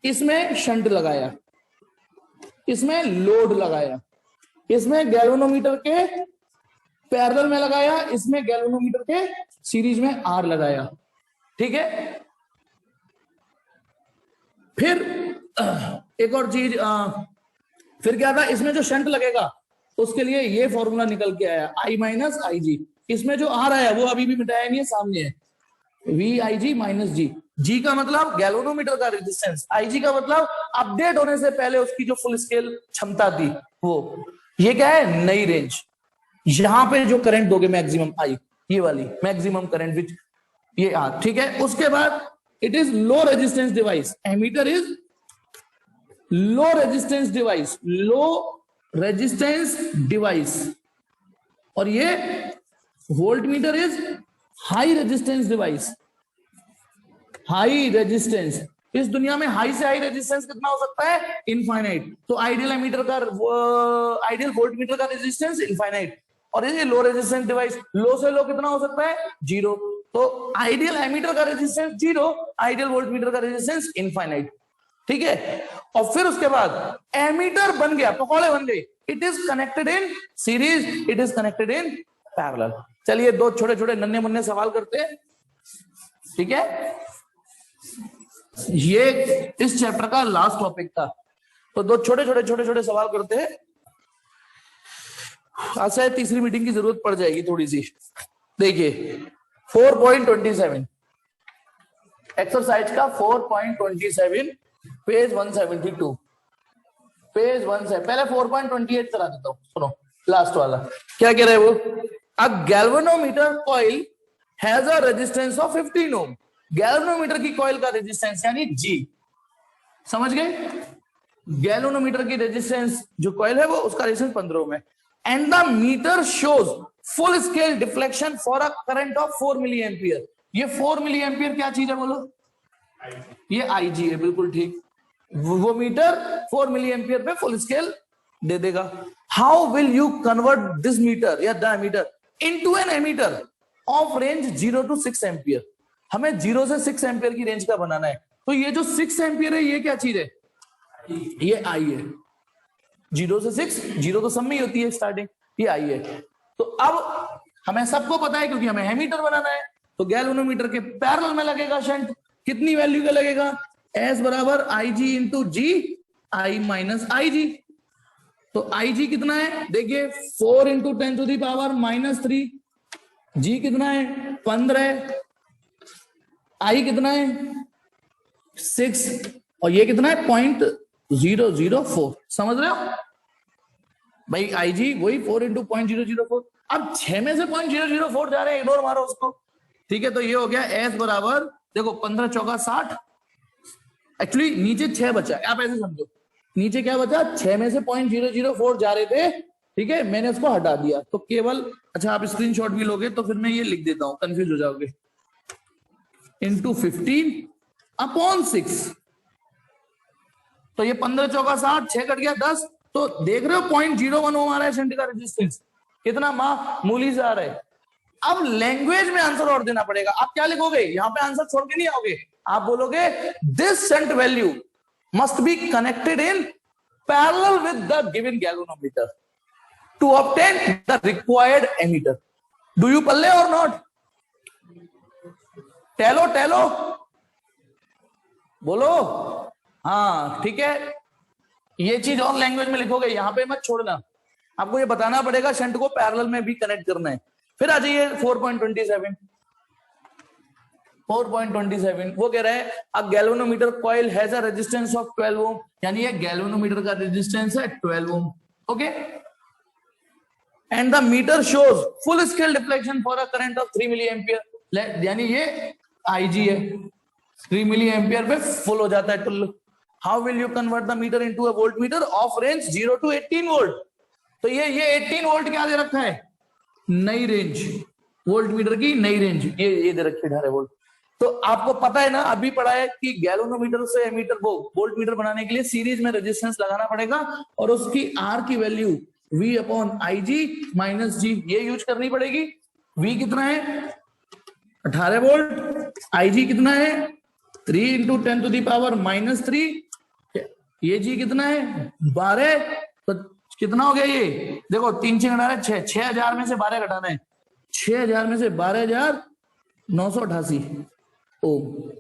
इसमें शंट लगाया, इसमें लोड लगाया, इसमें गैल्वेनोमीटर के पैरेलल में लगाया, इसमें गैल्वेनोमीटर के सीरीज में आर लगाया, ठीक है। फिर एक और चीज, फिर क्या था, इसमें जो शंट लगेगा उसके लिए ये फॉर्मूला निकल के आया, I माइनस आई जी। इसमें जो आर आया वो अभी भी मिटाया नहीं है, सामने है, वी आई जी माइनस जी। जी का मतलब गैल्वेनोमीटर का रेजिस्टेंस, आई जी का मतलब अपडेट होने से पहले उसकी जो फुल स्केल क्षमता थी वो। ये क्या है, नई रेंज। यहां पे जो करंट दोगे मैक्सिमम आई, ये वाली मैक्सिमम करंट विच ये आर, ठीक है। उसके बाद it is low resistance device, ammeter is low resistance device, low resistance device, और ये voltmeter is high resistance device, high resistance. इस दुनिया में हाई से हाई रेजिस्टेंस कितना हो सकता है, इनफाइनाइट। तो आइडियल एमीटर का, आइडियल वोल्ट मीटर का रेजिस्टेंस इनफाइनाइट, और ये लो रेजिस्टेंस डिवाइस, लो से लो कितना हो सकता है, जीरो। तो आइडियल एमीटर का resistance zero, ideal volt meter का रेजिस्टेंस इनफाइनाइट, ठीक है। और फिर उसके बाद एमीटर बन गया, पकौड़े बन गए, it is connected in series, it is connected in parallel. चलिए दो छोटे छोटे नन्हे मुन्ने सवाल करते हैं, ठीक है। ये इस चैप्टर का लास्ट टॉपिक था, तो दो छोटे छोटे सवाल करते हैं। आज शायद तीसरी मीटिंग की जरूरत पड़ जाएगी थोड़ी सी। देखिए 4.27 एक्सरसाइज का 4.27 पेज 172, पेज 1 से पहले 4.28 करा देता हूं, सुनो लास्ट वाला क्या कह रहे हैं वो। A galvanometer coil has a resistance of 15 ohm. Galvanometer की कॉइल का रेजिस्टेंस यानी जी, समझ गए। गैल्वेनोमीटर की रेजिस्टेंस जो कॉइल है वो उसका रेजिस्टेंस 15 ओम है। And the meter shows full scale deflection for a current of 4 milli ampere. ये 4 मिली एम्पियर क्या चीज है बोलो, ये आई जी है, बिल्कुल ठीक। वो मीटर 4 मिली एम्पियर पे फुल स्केल दे देगा। How will you convert this meter या the meter into an ammeter of range 0 to 6 ampere. हमें 0 से 6 एम्पियर की रेंज का बनाना है। तो ये जो 6 एम्पियर है ये क्या चीज है, ये आई है। 0 से 6, 0 तो सब में ही होती है स्टार्टिंग, ये आई है। तो अब हमें सबको पता है क्योंकि हमें एमीटर बनाना है, तो गैल्वेनोमीटर के पैरेलल में लगेगा शंट। कितनी वैल्यू का लगेगा, एस बराबर आई जी इंटू जी, आई माइनस आई जी। तो आई जी कितना है, देखिए 4 इंटू 10 टू दी पावर -3, जी कितना है 15, आई कितना है 6, और ये कितना है 0.004। समझ रहे हो भाई, आई जी वही 4 इंटू 0.004। अब 6 में से 0.004 जा रहे हैं, इग्नोर मारो उसको, ठीक है। तो ये हो गया एस बराबर, देखो 15 चौका 60, एक्चुअली नीचे 6 बचा, आप ऐसे समझो नीचे क्या बचा, 6 में से 0.004 जा रहे थे, ठीक है, मैंने उसको हटा दिया। तो केवल, अच्छा आप स्क्रीनशॉट भी लोगे तो फिर मैं ये लिख देता हूं, कंफ्यूज हो जाओगे, इंटू 15/6। तो ये 15 चौका 60, 6 कट गया 10। तो देख रहे हो 0.01 ओम आ रहा है शंट का रेजिस्टेंस, कितना मामूली से आ रहा है। अब लैंग्वेज में आंसर और देना पड़ेगा। आप क्या लिखोगे, यहां पे आंसर छोड़ के नहीं आओगे, आप बोलोगे this shunt value must be connected in parallel with the given galvanometer to obtain the required emitter. Do you palle or not? टेलो बोलो, हाँ ठीक है। ये चीज और लैंग्वेज में लिखोगे, यहां पे मत छोड़ना, आपको ये बताना पड़ेगा शंट को पैरेलल में भी कनेक्ट करना है। फिर आ जाइए 4.27 वो कह रहा है a galvanometer coil has a resistance of 12 ohm, यानी ये गैल्वेनोमीटर का रेजिस्टेंस है 12 ohm, okay. And the meter shows full scale deflection for a current of 3 milli ampere, यानी ये आईजी है, 3 मिली एम्पियर पे फुल हो जाता है टुल्लू। How will you convert the meter into a voltmeter of range 0 to 18 volt. तो ये 18 वोल्ट क्या दे रखा है, नई रेंज, वोल्ट मीटर की नई रेंज, ये दे रखी है 18 वोल्ट। तो आपको पता है ना, अभी पढ़ा है कि गैल्वेनोमीटर से एमीटर वो वोल्ट मीटर बनाने के लिए सीरीज में रेजिस्टेंस लगाना पड़ेगा, और उसकी आर की value V upon I G minus G ये यूज करनी पड़ेगी। V कितना है 18 वोल्ट, आई जी कितना है 3 इंटू 10 टू दी पावर -3, ये जी कितना है 12, तो कितना हो गया ये? देखो 3 6 घटाना है 6, 6000 में से 12 घटाना है, 6000 में से 12988 ओम।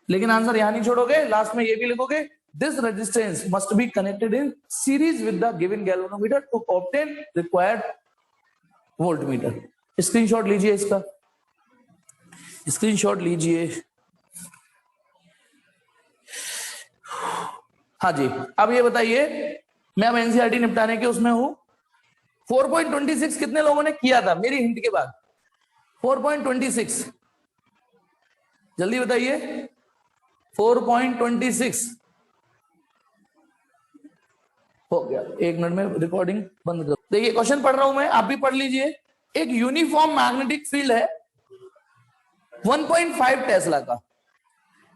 लेकिन आंसर यहां नहीं छोड़ोगे, लास्ट में ये भी लिखोगे, this resistance must be connected in series with the given galvanometer to obtain required voltmeter. Screenshot लीजिए, इसका स्क्रीनशॉट लीजिए। हाँ जी, अब ये बताइए, मैं अब एनसीईआरटी निपटाने के उसमें हूं। 4.26 कितने लोगों ने किया था मेरी हिंट के बाद? 4.26 जल्दी बताइए। 4.26 हो गया। 1 मिनट में रिकॉर्डिंग बंद कर। देखिए क्वेश्चन पढ़ रहा हूं मैं, आप भी पढ़ लीजिए। एक यूनिफॉर्म मैग्नेटिक फील्ड है 1.5 टेस्ला का,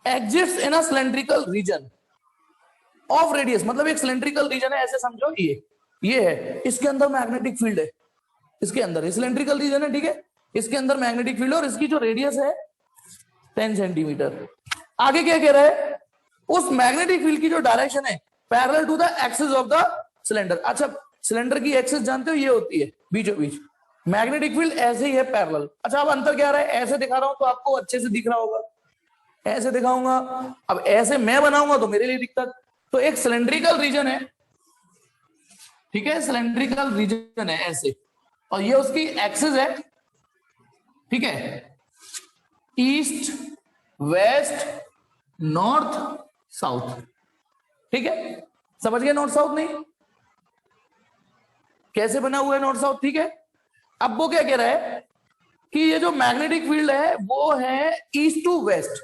exists in a cylindrical region of radius, मतलब एक सिलेंड्रिकल रीजन है, ऐसे समझो। ये है, इसके अंदर मैग्नेटिक फील्ड है, इसके अंदर सिलेंड्रिकल रीजन है, ठीक है, इसके अंदर मैग्नेटिक फील्ड, और इसकी जो रेडियस है 10 सेंटीमीटर। आगे क्या कह रहा है? उस मैग्नेटिक फील्ड की जो डायरेक्शन है parallel to the axis of the cylinder. अच्छा, सिलेंडर की एक्सिस जानते हो, ये होती है बीचों बीच, मैग्नेटिक फील्ड ऐसे ही है पैरेलल। अच्छा, अब अंतर क्या रहा है? ऐसे दिखा रहा हूं तो आपको अच्छे से दिख रहा होगा, ऐसे दिखाऊंगा, अब ऐसे मैं बनाऊंगा तो मेरे लिए दिक्कत। तो एक सिलेंड्रिकल रीजन है, ठीक है, सिलेंड्रिकल रीजन है ऐसे, और ये उसकी एक्सिस है, ठीक है, ईस्ट वेस्ट नॉर्थ साउथ, ठीक है, समझ गए? नॉर्थ साउथ नहीं, कैसे बना हुआ है नॉर्थ साउथ, ठीक है। अब वो क्या कह रहा है कि ये जो मैग्नेटिक फील्ड है वो है ईस्ट टू वेस्ट,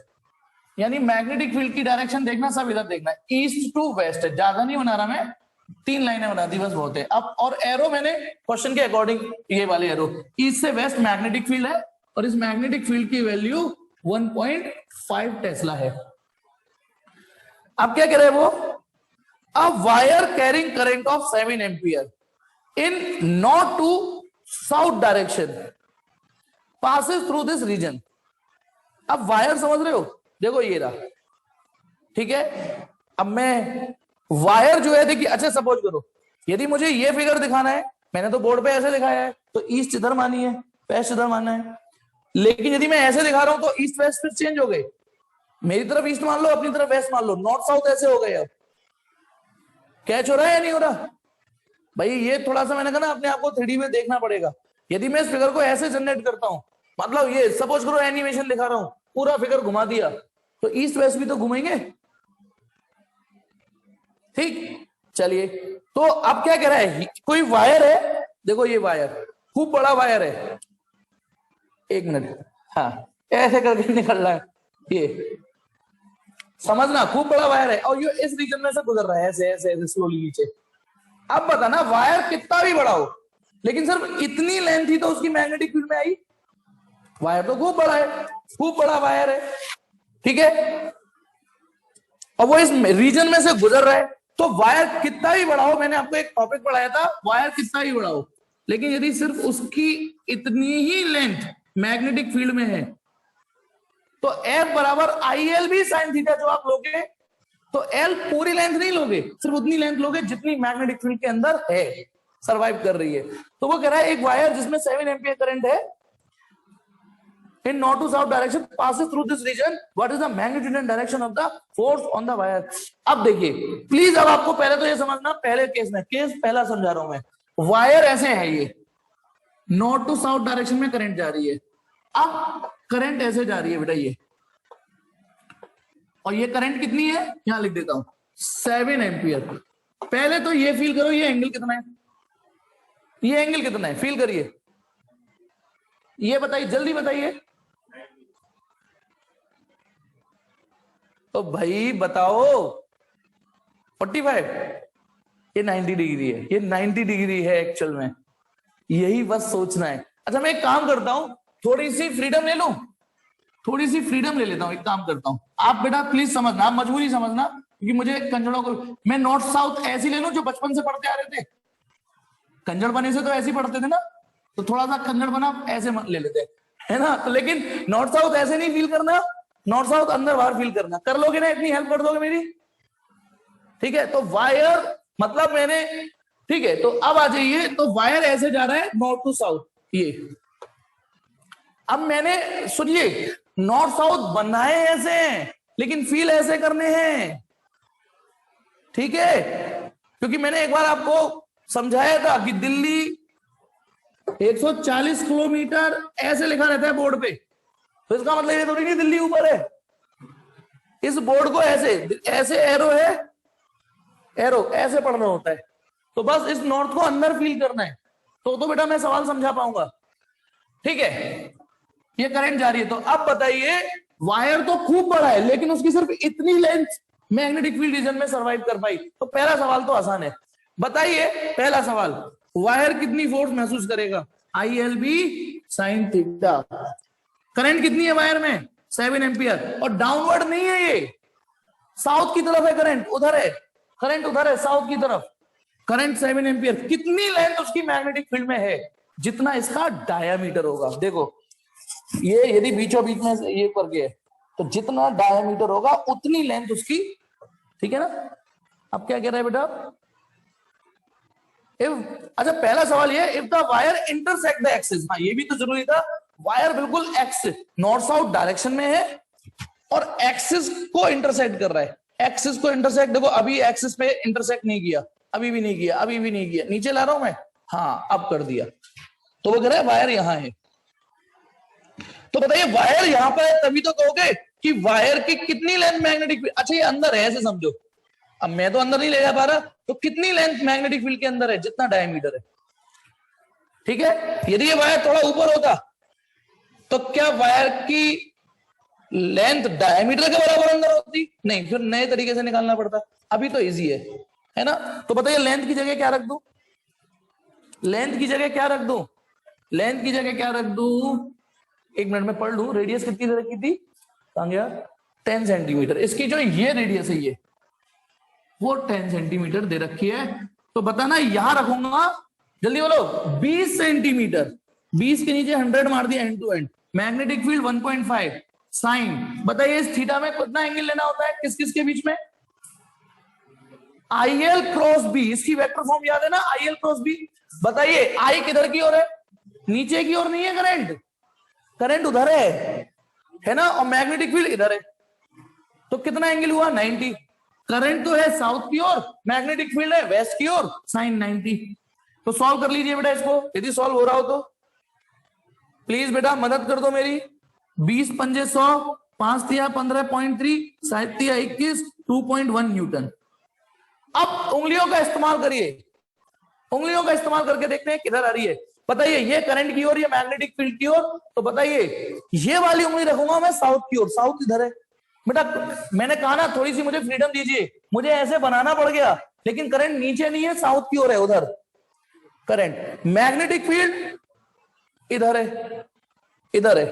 यानी मैग्नेटिक फील्ड की डायरेक्शन देखना, सब इधर देखना, ईस्ट टू वेस्ट है, ज्यादा नहीं बना रहा मैं, 3 लाइनें बना दी बस, बहुत है। अब और एरो मैंने क्वेश्चन के अकॉर्डिंग, ये वाले एरो, ईस्ट से वेस्ट मैग्नेटिक फील्ड है, और इस मैग्नेटिक फील्ड की वैल्यू 1.5 टेस्ला है। अब क्या कह रहे हैं वो? A wire carrying current of 7 ampere in north to south direction passes through this region. अब वायर समझ रहे हो? देखो ये रहा, ठीक है। अब मैं वायर जो है, देखिए, अच्छा सपोज करो, यदि मुझे ये फिगर दिखाना है, मैंने तो बोर्ड पे ऐसे दिखाया है, तो ईस्ट इधर मानी है, वेस्ट इधर मानना है। लेकिन यदि मैं ऐसे दिखा रहा हूं तो ईस्ट वेस्ट फिर चेंज हो गए, मेरी तरफ ईस्ट मान लो, अपनी तरफ वेस्ट मान लो, नॉर्थ साउथ ऐसे हो गए। अब कैच हो रहा है या नहीं हो रहा भाई? ये थोड़ा सा मैंने कहा ना, अपने आप को 3D में देखना पड़ेगा। यदि मैं इस फिगर को ऐसे जनरेट करता हूं, मतलब ये सपोज करो एनिमेशन दिखा रहा हूं, पूरा फिगर घुमा दिया, तो ईस्ट वेस्ट भी तो घूमेंगे, ठीक। चलिए, तो अब क्या कह रहा है? कोई वायर है, देखो ये वायर खूब बड़ा वायर है, 1 मिनट, हाँ, ऐसे करके निकल रहा है, ये समझना, खूब बड़ा वायर है, और ये इस रीजन में से गुजर रहा है, ऐसे ऐसे ऐसे स्लोली नीचे। अब बताना, वायर कितना भी बड़ा हो, लेकिन सिर्फ इतनी लेंथ ही तो उसकी मैग्नेटिक फील्ड में आई। वायर तो खूब बड़ा है, खूब बड़ा वायर है, ठीक है, और वो इस रीजन में से गुजर रहा है, तो वायर कितना भी बड़ा हो, मैंने आपको एक टॉपिक पढ़ाया था, वायर कितना भी बड़ा हो, लेकिन यदि सिर्फ उसकी इतनी ही लेंथ मैग्नेटिक फील्ड में है, तो F बराबर IL भी साइन थीटा जो आप लोगे, तो L पूरी लेंथ नहीं लोगे, सिर्फ उतनी लेंथ लोगे जितनी मैग्नेटिक फील्ड के अंदर है, सरवाइव कर रही है। तो वो कह रहा है एक वायर जिसमें 7 एम्पियर करंट है in north to south direction passes through this region, what is the magnitude and direction of the force on the wire? अब देखिए प्लीज, अब आपको पहले तो ये समझना, पहले केस में, केस पहला समझा रहा हूं मैं, वायर ऐसे है, ये नॉर्थ टू साउथ डायरेक्शन में करंट जा रही है, अब करंट ऐसे जा रही है बेटा ये, और ये करंट कितनी है, यहां लिख देता हूं 7 एम्पियर। पहले तो ये फील करो, ये एंगल कितना है, ये एंगल कितना है, फील करिए, ये बताइए, जल्दी बताइए, तो भाई बताओ, 45, ये 90 डिग्री है, ये 90 डिग्री है एक्चुअल में, यही बस सोचना है। अच्छा मैं एक काम करता हूं, थोड़ी सी फ्रीडम ले लूं, थोड़ी सी फ्रीडम ले लेता हूं, एक काम करता हूं, आप बेटा प्लीज समझना, आप मजबूरी समझना, क्योंकि मुझे कंजड़ों को, मैं नॉर्थ साउथ ऐसी ले लूं जो बचपन से पढ़ते आ रहे थे, कंजड़ बने से तो ऐसे ही पढ़ते थे ना, तो थोड़ा सा कंजड़ बना ऐसे ले लेते है ना, तो लेकिन नॉर्थ साउथ ऐसे नहीं फील करना, नॉर्थ साउथ अंदर बाहर फील करना, कर लोगे ना, इतनी हेल्प कर दोगे मेरी, ठीक है। तो वायर मतलब मैंने ठीक है, तो अब आ जाइए, तो वायर ऐसे जा रहा है नॉर्थ टू साउथ, ये अब मैंने सुनिए नॉर्थ साउथ बनाए ऐसे हैं लेकिन फील ऐसे करने हैं, ठीक है, क्योंकि मैंने एक बार आपको समझाया था कि दिल्ली 140 किलोमीटर ऐसे लिखा रहता है बोर्ड पे, तो इसका मतलब ये थोड़ी नहीं दिल्ली ऊपर है, इस बोर्ड को ऐसे ऐसे एरो है, एरो ऐसे पढ़ना होता है, तो बस इस नॉर्थ को अंदर फील करना है, तो बेटा मैं सवाल समझा पाऊंगा, ठीक है। ये करंट जा रही है, तो अब बताइए वायर तो खूब बड़ा है लेकिन उसकी सिर्फ इतनी लेंथ मैग्नेटिक फील्ड रीजन में सरवाइव कर पाई, तो पहला सवाल तो आसान है, बताइए पहला सवाल, वायर कितनी फोर्स महसूस करेगा, ILB sin थीटा, करंट कितनी है वायर में 7 एम्पियर, और डाउनवर्ड नहीं है, ये साउथ की तरफ है करंट, उधर है करंट, उधर है साउथ की तरफ, करंट 7 एम्पियर, कितनी लेंथ उसकी मैग्नेटिक फील्ड में है, जितना इसका डायामीटर होगा, देखो ये यदि बीचों बीच में ये करके है तो जितना डायामीटर होगा उतनी लेंथ उसकी, ठीक है ना। अब क्या कह रहा है बेटा, अच्छा पहला सवाल ये, if the wire intersect the axis, हाँ ये भी तो जरूरी था, वायर बिल्कुल एक्स नॉर्थ साउथ डायरेक्शन में है और एक्सिस को इंटरसेक्ट कर रहा है, एक्सिस को इंटरसेक्ट, देखो अभी एक्सिस पे इंटरसेक्ट नहीं किया, अभी भी नहीं किया, अभी भी नहीं किया, नीचे ला रहा हूं मैं, हाँ अब कर दिया, तो वो कह रहा है वायर यहां है, तो बताइए वायर यहां पर है तभी तो कहोगे कि वायर की कितनी लेंथ मैग्नेटिक फील्ड, अच्छा ये अंदर है ऐसे समझो, अब मैं तो अंदर नहीं ले जा पा रहा, तो कितनी लेंथ मैग्नेटिक फील्ड के अंदर है, जितना डायमीटर है, ठीक है। यदि ये वायर थोड़ा ऊपर होता तो क्या वायर की लेंथ डायमीटर के बराबर अंदर होती, नहीं, फिर नए तरीके से निकालना पड़ता, अभी तो इजी है ना। तो बताइए लेंथ की जगह क्या रख दूं, लेंथ की जगह क्या रख दूं, लेंथ की जगह क्या रख दूं, एक मिनट में पढ़ लूं, रेडियस कितनी रखी थी, कहां गया, 10 सेंटीमीटर, इसकी जो ये रेडियस है ये वो 10 सेंटीमीटर दे रखी है, तो बताना यहां रखूंगा, जल्दी बोलो 20 सेंटीमीटर, 20 के नीचे 100 मार दिया and two and, magnetic field 1.5 sine, बताइए इस थीटा में कितना एंगल लेना होता है, किस किस के बीच में, IL क्रॉस B, इसकी वेक्टर फॉर्म याद है ना, IL क्रॉस B, बताइए I किधर की ओर है, नीचे की ओर नहीं है करंट, करंट उधर है ना, और मैग्नेटिक फील्ड इधर है, तो कितना एंगल हुआ 90, करंट तो है साउथ की ओर, मैग्नेटिक फील्ड है वेस्ट की ओर, साइन 90, तो सॉल्व कर लीजिए बेटा इसको, यदि सॉल्व हो रहा हो तो प्लीज बेटा मदद कर दो मेरी, 20 पंजे 100, 5 तिया 15.3, 7 तिया 21, 2.1 न्यूटन। अब उंगलियों का इस्तेमाल करिए, उंगलियों का इस्तेमाल करके देखते हैं किधर आ रही है, बताइए ये करंट की ओर, ये मैग्नेटिक फील्ड की ओर, तो बताइए ये वाली उंगली रखूंगा मैं साउथ की ओर, साउथ इधर है बेटा, मैंने कहा ना थोड़ी सी मुझे फ्रीडम दीजिए, मुझे ऐसे बनाना पड़ गया, लेकिन करंट नीचे नहीं है साउथ की ओर है, उधर करंट, मैग्नेटिक फील्ड इधर है, इधर है,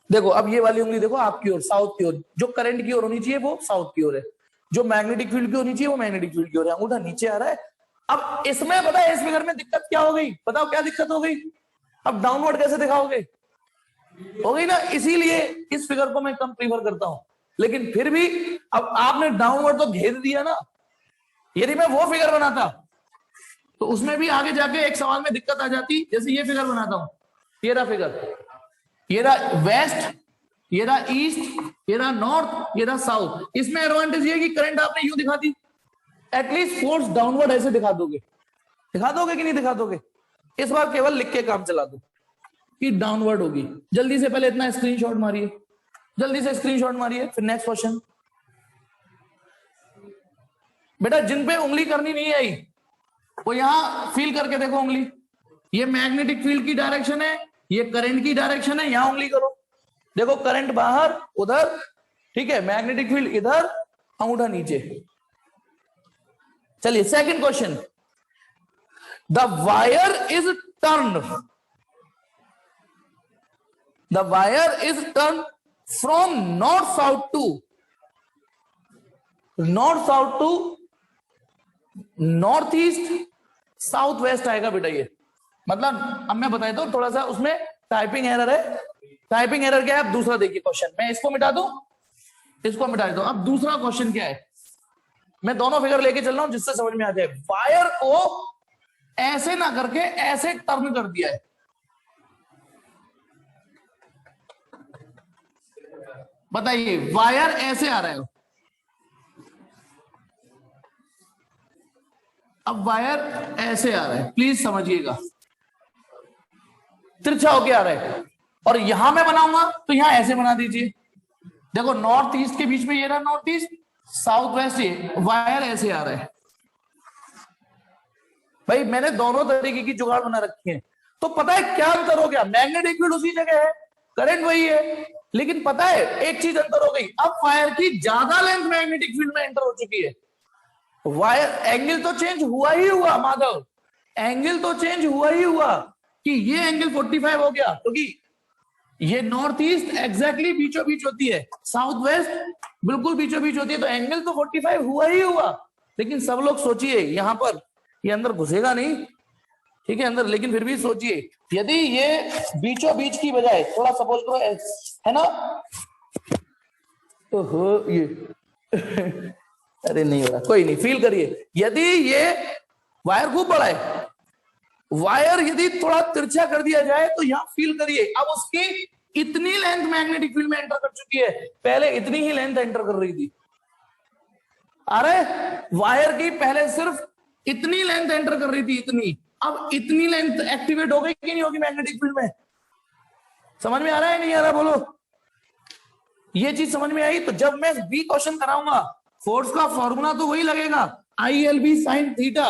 देखो अब ये वाली उंगली देखो आपकी ओर, साउथ की ओर, जो करंट की ओर होनी चाहिए वो साउथ की ओर है, जो मैग्नेटिक फील्ड की होनी चाहिए वो मैग्नेटिक फील्ड की ओर है, अंगूठा नीचे आ रहा है। अब इसमें पता है इस फिगर में दिक्कत क्या हो गई, बताओ क्या दिक्कत हो गई, अब डाउनवर्ड कैसे दिखाओगे, हो गई ना, इसीलिए इस फिगर को मैं कम प्रीफर करता हूं, लेकिन फिर भी अब आपने डाउनवर्ड तो घेर दिया ना, यदि मैं वो फिगर बनाता तो उसमें भी आगे जाके एक सवाल में दिक्कत आ जाती, जैसे ये फिगर बनाता हूं, ये रहा फिगर, ये रहा वेस्ट, ये रहा ईस्ट, ये रहा नॉर्थ, ये रहा साउथ, इसमें एडवांटेज ये कि करंट आपने यूं दिखा दी, एटलीस्ट फोर्स डाउनवर्ड ऐसे दिखा दोगे कि नहीं दिखा दोगे, इस बार केवल लिख के काम चला दो कि डाउनवर्ड होगी, जल्दी से पहले इतना स्क्रीनशॉट मारिए, जल्दी से स्क्रीनशॉट मारिए, फिर नेक्स्ट क्वेश्चन, बेटा जिन पे उंगली करनी नहीं आई वो यहां फील करके देखो उंगली, ये मैग्नेटिक फील्ड की डायरेक्शन है, ये करंट की डायरेक्शन है, यहां उंगली करो, देखो करंट बाहर उधर, ठीक है, मैग्नेटिक फील्ड इधर, अंगूठा नीचे। चलिए second question, the wire is turn, the wire is turn from north south to north east, south west आएगा बेटा ये, मतलब अब मैं बताया तो थोड़ा सा उसमें टाइपिंग एरर है, टाइपिंग एरर क्या है, अब दूसरा देखिए क्वेश्चन, मैं इसको मिटा दूं, इसको मिटा दूं, अब दूसरा क्वेश्चन क्या है, मैं दोनों फिगर लेके चल रहा हूं जिससे समझ में आ जाए। वायर को ऐसे ना करके ऐसे टर्न कर दिया है, बताइए वायर ऐसे आ रहा है, अब वायर ऐसे आ रहा है, प्लीज समझिएगा, तिरछा होके आ रहा है, और यहां मैं बनाऊंगा तो यहां ऐसे बना दीजिए। देखो नॉर्थ ईस्ट के बीच में ये रहा नॉर्थ ईस्ट, साउथ वेस्ट ये वायर ऐसे आ रहा है। भाई मैंने दोनों तरीके की जुगाड़ बना रखी है, तो पता है क्या अंतर हो गया, मैग्नेटिक फील्ड उसी जगह है, करंट वही है, लेकिन पता है एक चीज अंतर हो गई, अब वायर की ज्यादा लेंथ मैग्नेटिक फील्ड में एंटर हो चुकी है। वायर एंगल तो चेंज हुआ ही हुआ माधव, एंगल तो चेंज हुआ ही हुआ कि ये एंगल 45 हो गया, क्योंकि ये नॉर्थ ईस्ट एग्जैक्टली बीचों बीच होती है, साउथ वेस्ट बिल्कुल बीचों बीच होती है, तो एंगल तो 45 हुआ ही हुआ। लेकिन सब लोग सोचिए यहां पर ये अंदर घुसेगा नहीं, ठीक है अंदर, लेकिन फिर भी सोचिए यदि ये बीचों बीच की बजाय थोड़ा सपोज करो है ना, तो हो ये अरे नहीं हो रहा, कोई नहीं, फील करिए, यदि ये वायर खूब बड़ा है, वायर यदि थोड़ा तिरछा कर दिया जाए तो यहां फील करिए, अब उसकी इतनी लेंथ मैग्नेटिक फील्ड में एंटर कर चुकी है, पहले इतनी ही लेंथ एंटर कर रही थी। अरे वायर की पहले सिर्फ इतनी लेंथ एंटर कर रही थी, इतनी, अब इतनी लेंथ एक्टिवेट हो गई कि नहीं होगी मैग्नेटिक फील्ड में? समझ में आ रहा है नहीं आ रहा बोलो? ये चीज समझ में आई? तो जब मैं बी क्वेश्चन कराऊंगा फोर्स का फॉर्मूला तो वही लगेगा, ILB sin थीटा,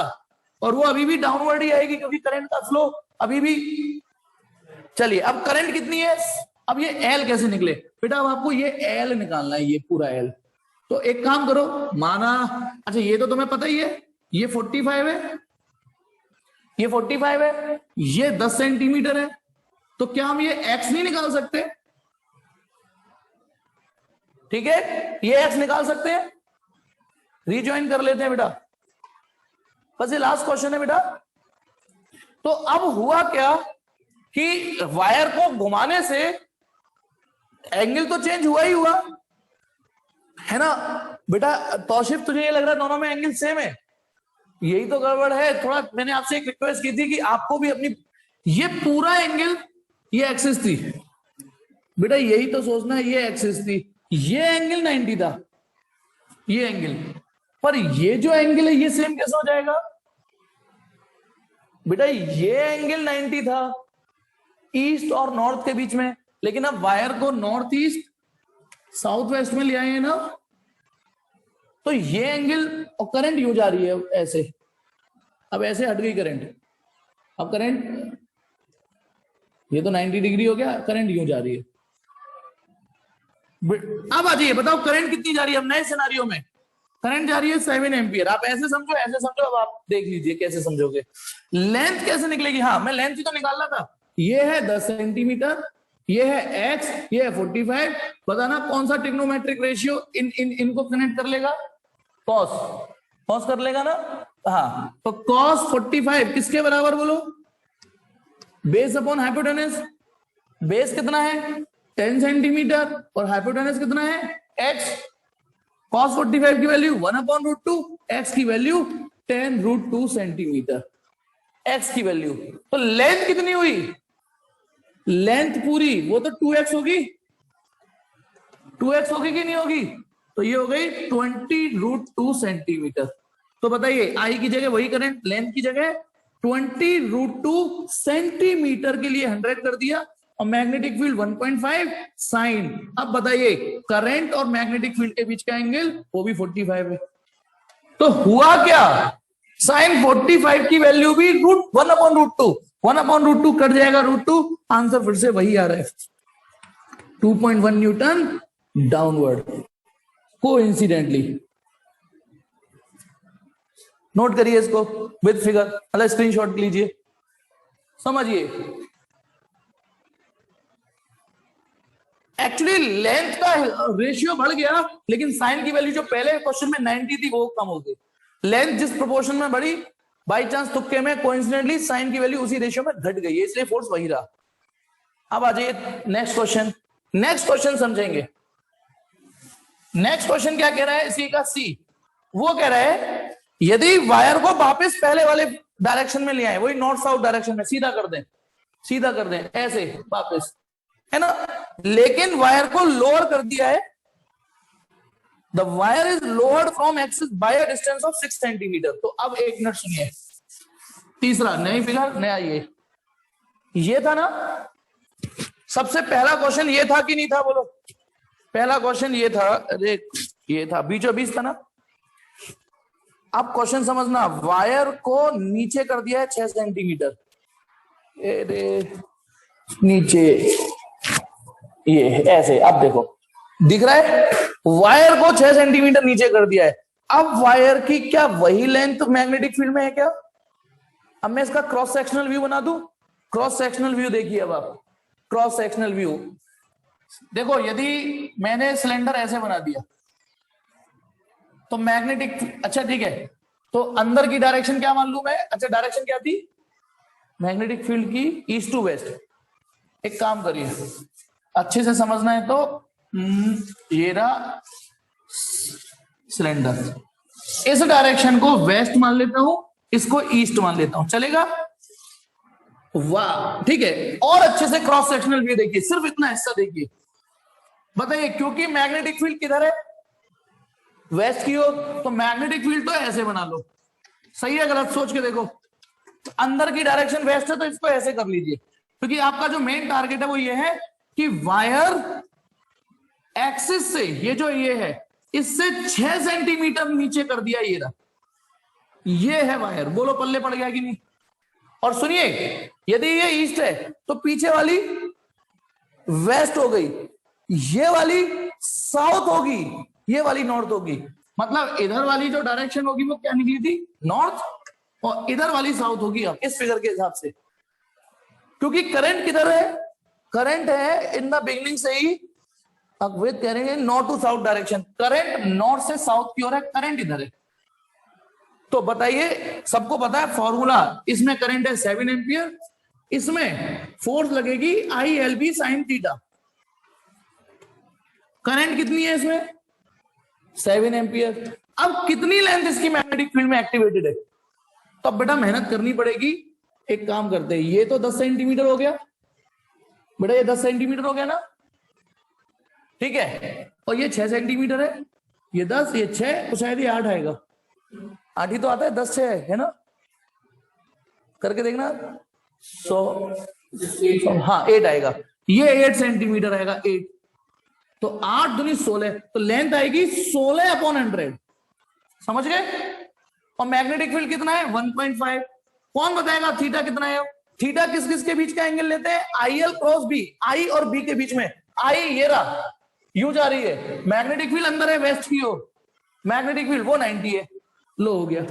और वो अभी भी डाउनवर्ड ही आएगी क्योंकि करंट का फ्लो अभी भी। चलिए अब करंट कितनी है, अब ये L कैसे निकले बेटा, अब आपको ये L निकालना है, ये पूरा L। तो एक काम करो, माना अच्छा ये तो तुम्हें पता ही है, ये 45 है, ये 45 है, ये 10 सेंटीमीटर है, तो क्या हम ये x नहीं निकाल सकते? ठीक है ये x निकाल सकते हैं, रिज्वाइन कर लेते हैं बेटा, बस ये लास्ट क्वेश्चन है बेटा। तो अब हुआ क्या कि वायर को घुमाने से एंगल तो चेंज हुआ ही हुआ है ना बेटा। तौशिफ तुझे ये लग रहा है दोनों में एंगल सेम है, यही तो गड़बड़ है। थोड़ा मैंने आपसे एक रिक्वेस्ट की थी कि आपको भी अपनी, ये पूरा एंगल ये एक्सिस थी बेटा, यही तो सोचना है, ये एक्सिस थी, ये एंगल 90 था, ये एंगल, पर ये जो एंगल है ये सेम कैसे हो जाएगा बेटा? ये एंगल 90 था ईस्ट और नॉर्थ के बीच में, लेकिन अब वायर को नॉर्थ ईस्ट साउथ वेस्ट में ले आए हैं ना, तो ये एंगल, और करंट यूं जा रही है ऐसे, अब ऐसे हट गई करंट, अब करंट ये तो 90 डिग्री हो गया, करंट यूं जा रही है। अब आ जाइए बताओ करंट कितनी जा रही है, अब नए सिनारियो में करंट जा रही है 7 एम्पियर। आप ऐसे समझो ऐसे समझो, अब आप देख लीजिए कैसे समझोगे। लेंथ कैसे निकलेगी, हाँ मैं लेंथ ही तो निकालना था, ये है 10 सेंटीमीटर, ये है x, ये है 45, बताना कौन सा ट्रिग्नोमेट्रिक रेशियो इनको कनेक्ट कर लेगा? कॉस कर लेगा ना, हाँ तो cos 45 किसके बराबर बोलो? बेस अपॉन हाइपोटेनस, बेस कितना है 10 सेंटीमीटर और हाइपोटेनस कितना है x, cos 45 की वैल्यू 1/√2, x की वैल्यू 10√2 सेंटीमीटर, x की वैल्यू। तो लेंथ कितनी हुई, लेंथ पूरी वो तो 2x होगी, 2x होगी कि नहीं होगी? तो ये हो गई 20√2 सेंटीमीटर। तो बताइए आई की जगह वही करंट, लेंथ की जगह 20√2 सेंटीमीटर के लिए 100 कर दिया, और मैग्नेटिक फील्ड 1.5 साइन। अब बताइए करंट और मैग्नेटिक फील्ड के बीच का एंगल वो भी 45 है। तो हुआ क्या, साइन 45 की वैल्यू भी 1/√2, 1/√2 कट जाएगा √2, आंसर फिर से वही आ रहा है 2.1 न्यूटन डाउनवर्ड कोइंसिडेंटली। नोट करिए इसको विद फिगर, मतलब स्क्रीनशॉट लीजिए, समझिए। एक्चुअली लेंथ का रेशियो बढ़ गया, लेकिन साइन की वैल्यू जो पहले क्वेश्चन में 90 थी वो कम हो गई। लेंथ जिस प्रोपोर्शन में बढ़ी, बाई चांस तुक्के में कोइंसिडेंटली साइन की वैल्यू उसी रेशियो में घट गई है, इसलिए फोर्स वही रहा। अब आ जाइए नेक्स्ट क्वेश्चन, नेक्स्ट क्वेश्चन समझेंगे। नेक्स्ट क्वेश्चन क्या कह रहा है, सी का सी, वो कह रहा है यदि वायर को वापस पहले वाले डायरेक्शन में ले आए, वही नॉर्थ साउथ डायरेक्शन में सीधा कर दें, सीधा कर दें ऐसे वापस, है ना, लेकिन वायर को लोअर कर दिया है, the wire is lowered from axis by a distance of 6 centimetre. तो अब एक मिनट सुनिए, तीसरा नई फिगर, नया ये था ना, सबसे पहला क्वेश्चन ये था कि नहीं था, बोलो, पहला क्वेश्चन ये था, अरे ये था, बीचों बीच था ना। अब क्वेश्चन समझना, वायर को नीचे कर दिया है 6 सेंटीमीटर, नीचे ये ऐसे, अब देखो दिख रहा है, वायर को 6 सेंटीमीटर नीचे कर दिया है। अब वायर की क्या वही लेंथ मैग्नेटिक फील्ड में है क्या? अब मैं इसका क्रॉस सेक्शनल व्यू बना दूं, क्रॉस सेक्शनल व्यू देखिए, अब आप क्रॉस सेक्शनल व्यू देखो, यदि मैंने सिलेंडर ऐसे बना दिया तो मैग्नेटिक, अच्छा ठीक है, तो अंदर की डायरेक्शन क्या मान लू मैं, अच्छा डायरेक्शन क्या थी मैग्नेटिक फील्ड की, ईस्ट टू वेस्ट। एक काम करिए, अच्छे से समझना है तो ये रहा सिलेंडर, इस डायरेक्शन को वेस्ट मान लेता हूं, इसको ईस्ट मान लेता हूं, चलेगा? वाह ठीक है, और अच्छे से क्रॉस सेक्शनल व्यू देखिए, सिर्फ इतना हिस्सा देखिए, बताइए क्योंकि मैग्नेटिक फील्ड किधर है, वेस्ट की ओर, तो मैग्नेटिक फील्ड तो ऐसे बना लो, सही है गलत सोच के देखो, अंदर की डायरेक्शन वेस्ट है तो इसको ऐसे कर लीजिए, क्योंकि आपका जो मेन टारगेट है वो ये है कि वायर एक्सिस से, ये जो ये है इससे 6 सेंटीमीटर नीचे कर दिया, ये रहा, ये है वायर, बोलो पल्ले पड़ गया कि नहीं? और सुनिए, यदि ये ईस्ट है तो पीछे वाली वेस्ट हो गई, ये वाली साउथ होगी, ये वाली नॉर्थ होगी, मतलब इधर वाली जो डायरेक्शन होगी वो क्या निकली थी, नॉर्थ, और इधर वाली साउथ होगी, अब इस फिगर के हिसाब से, क्योंकि करंट किधर है, करंट है इन द बिगिनिंग से ही, अब वे कह रहे हैं north to south direction, current north से साउथ की ओर है, करंट इधर है, तो बताइए सबको पता है फॉर्मूला, इसमें करंट है 7 एम्पियर, इसमें फोर्स लगेगी ILB sin थीटा, करंट कितनी है इसमें 7 एम्पियर। अब कितनी लेंथ इसकी मैग्नेटिक फील्ड में एक्टिवेटेड है, तो अब बेटा मेहनत करनी पड़ेगी, एक काम करते हैं, ये तो 10 सेंटीमीटर हो गया बेटा, ये 10 सेंटीमीटर हो गया ना, ठीक है, और ये 6 सेंटीमीटर है, ये 10, ये 6, तो शायद ये 8 आएगा, 8 ही तो आता है, 10 6 है ना, करके देखना, 100 हाँ 8 आएगा, ये 8 सेंटीमीटर आएगा, 8, तो 8 दूनी 16, तो लेंथ आएगी 16/100, समझ गए? और मैग्नेटिक फील्ड कितना है 1.5, कौन बताएगा थीटा कितना है? थीटा किस किस के बीच का एंगल लेते हैं, IL क्रॉस B, I और B के बीच में, I ये रहा, यूं जा रही है, मैग्नेटिक फील्ड अंदर है वेस्ट की ओर, मैग्नेटिक फील्ड वो 90 है, लो हो गया,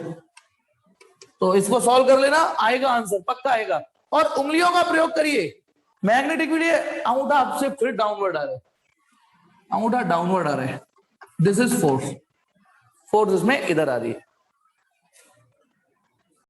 तो इसको सॉल्व कर लेना, आएगा आंसर, पक्का आएगा, और उंगलियों का प्रयोग करिए, मैग्नेटिक फील्ड अंगूठा आपसे फिर डाउनवर्ड आ रहा है, अंगूठा डाउनवर्ड आ रहा है, दिस इज फोर्स, फोर्स इसमें इधर आ रही है,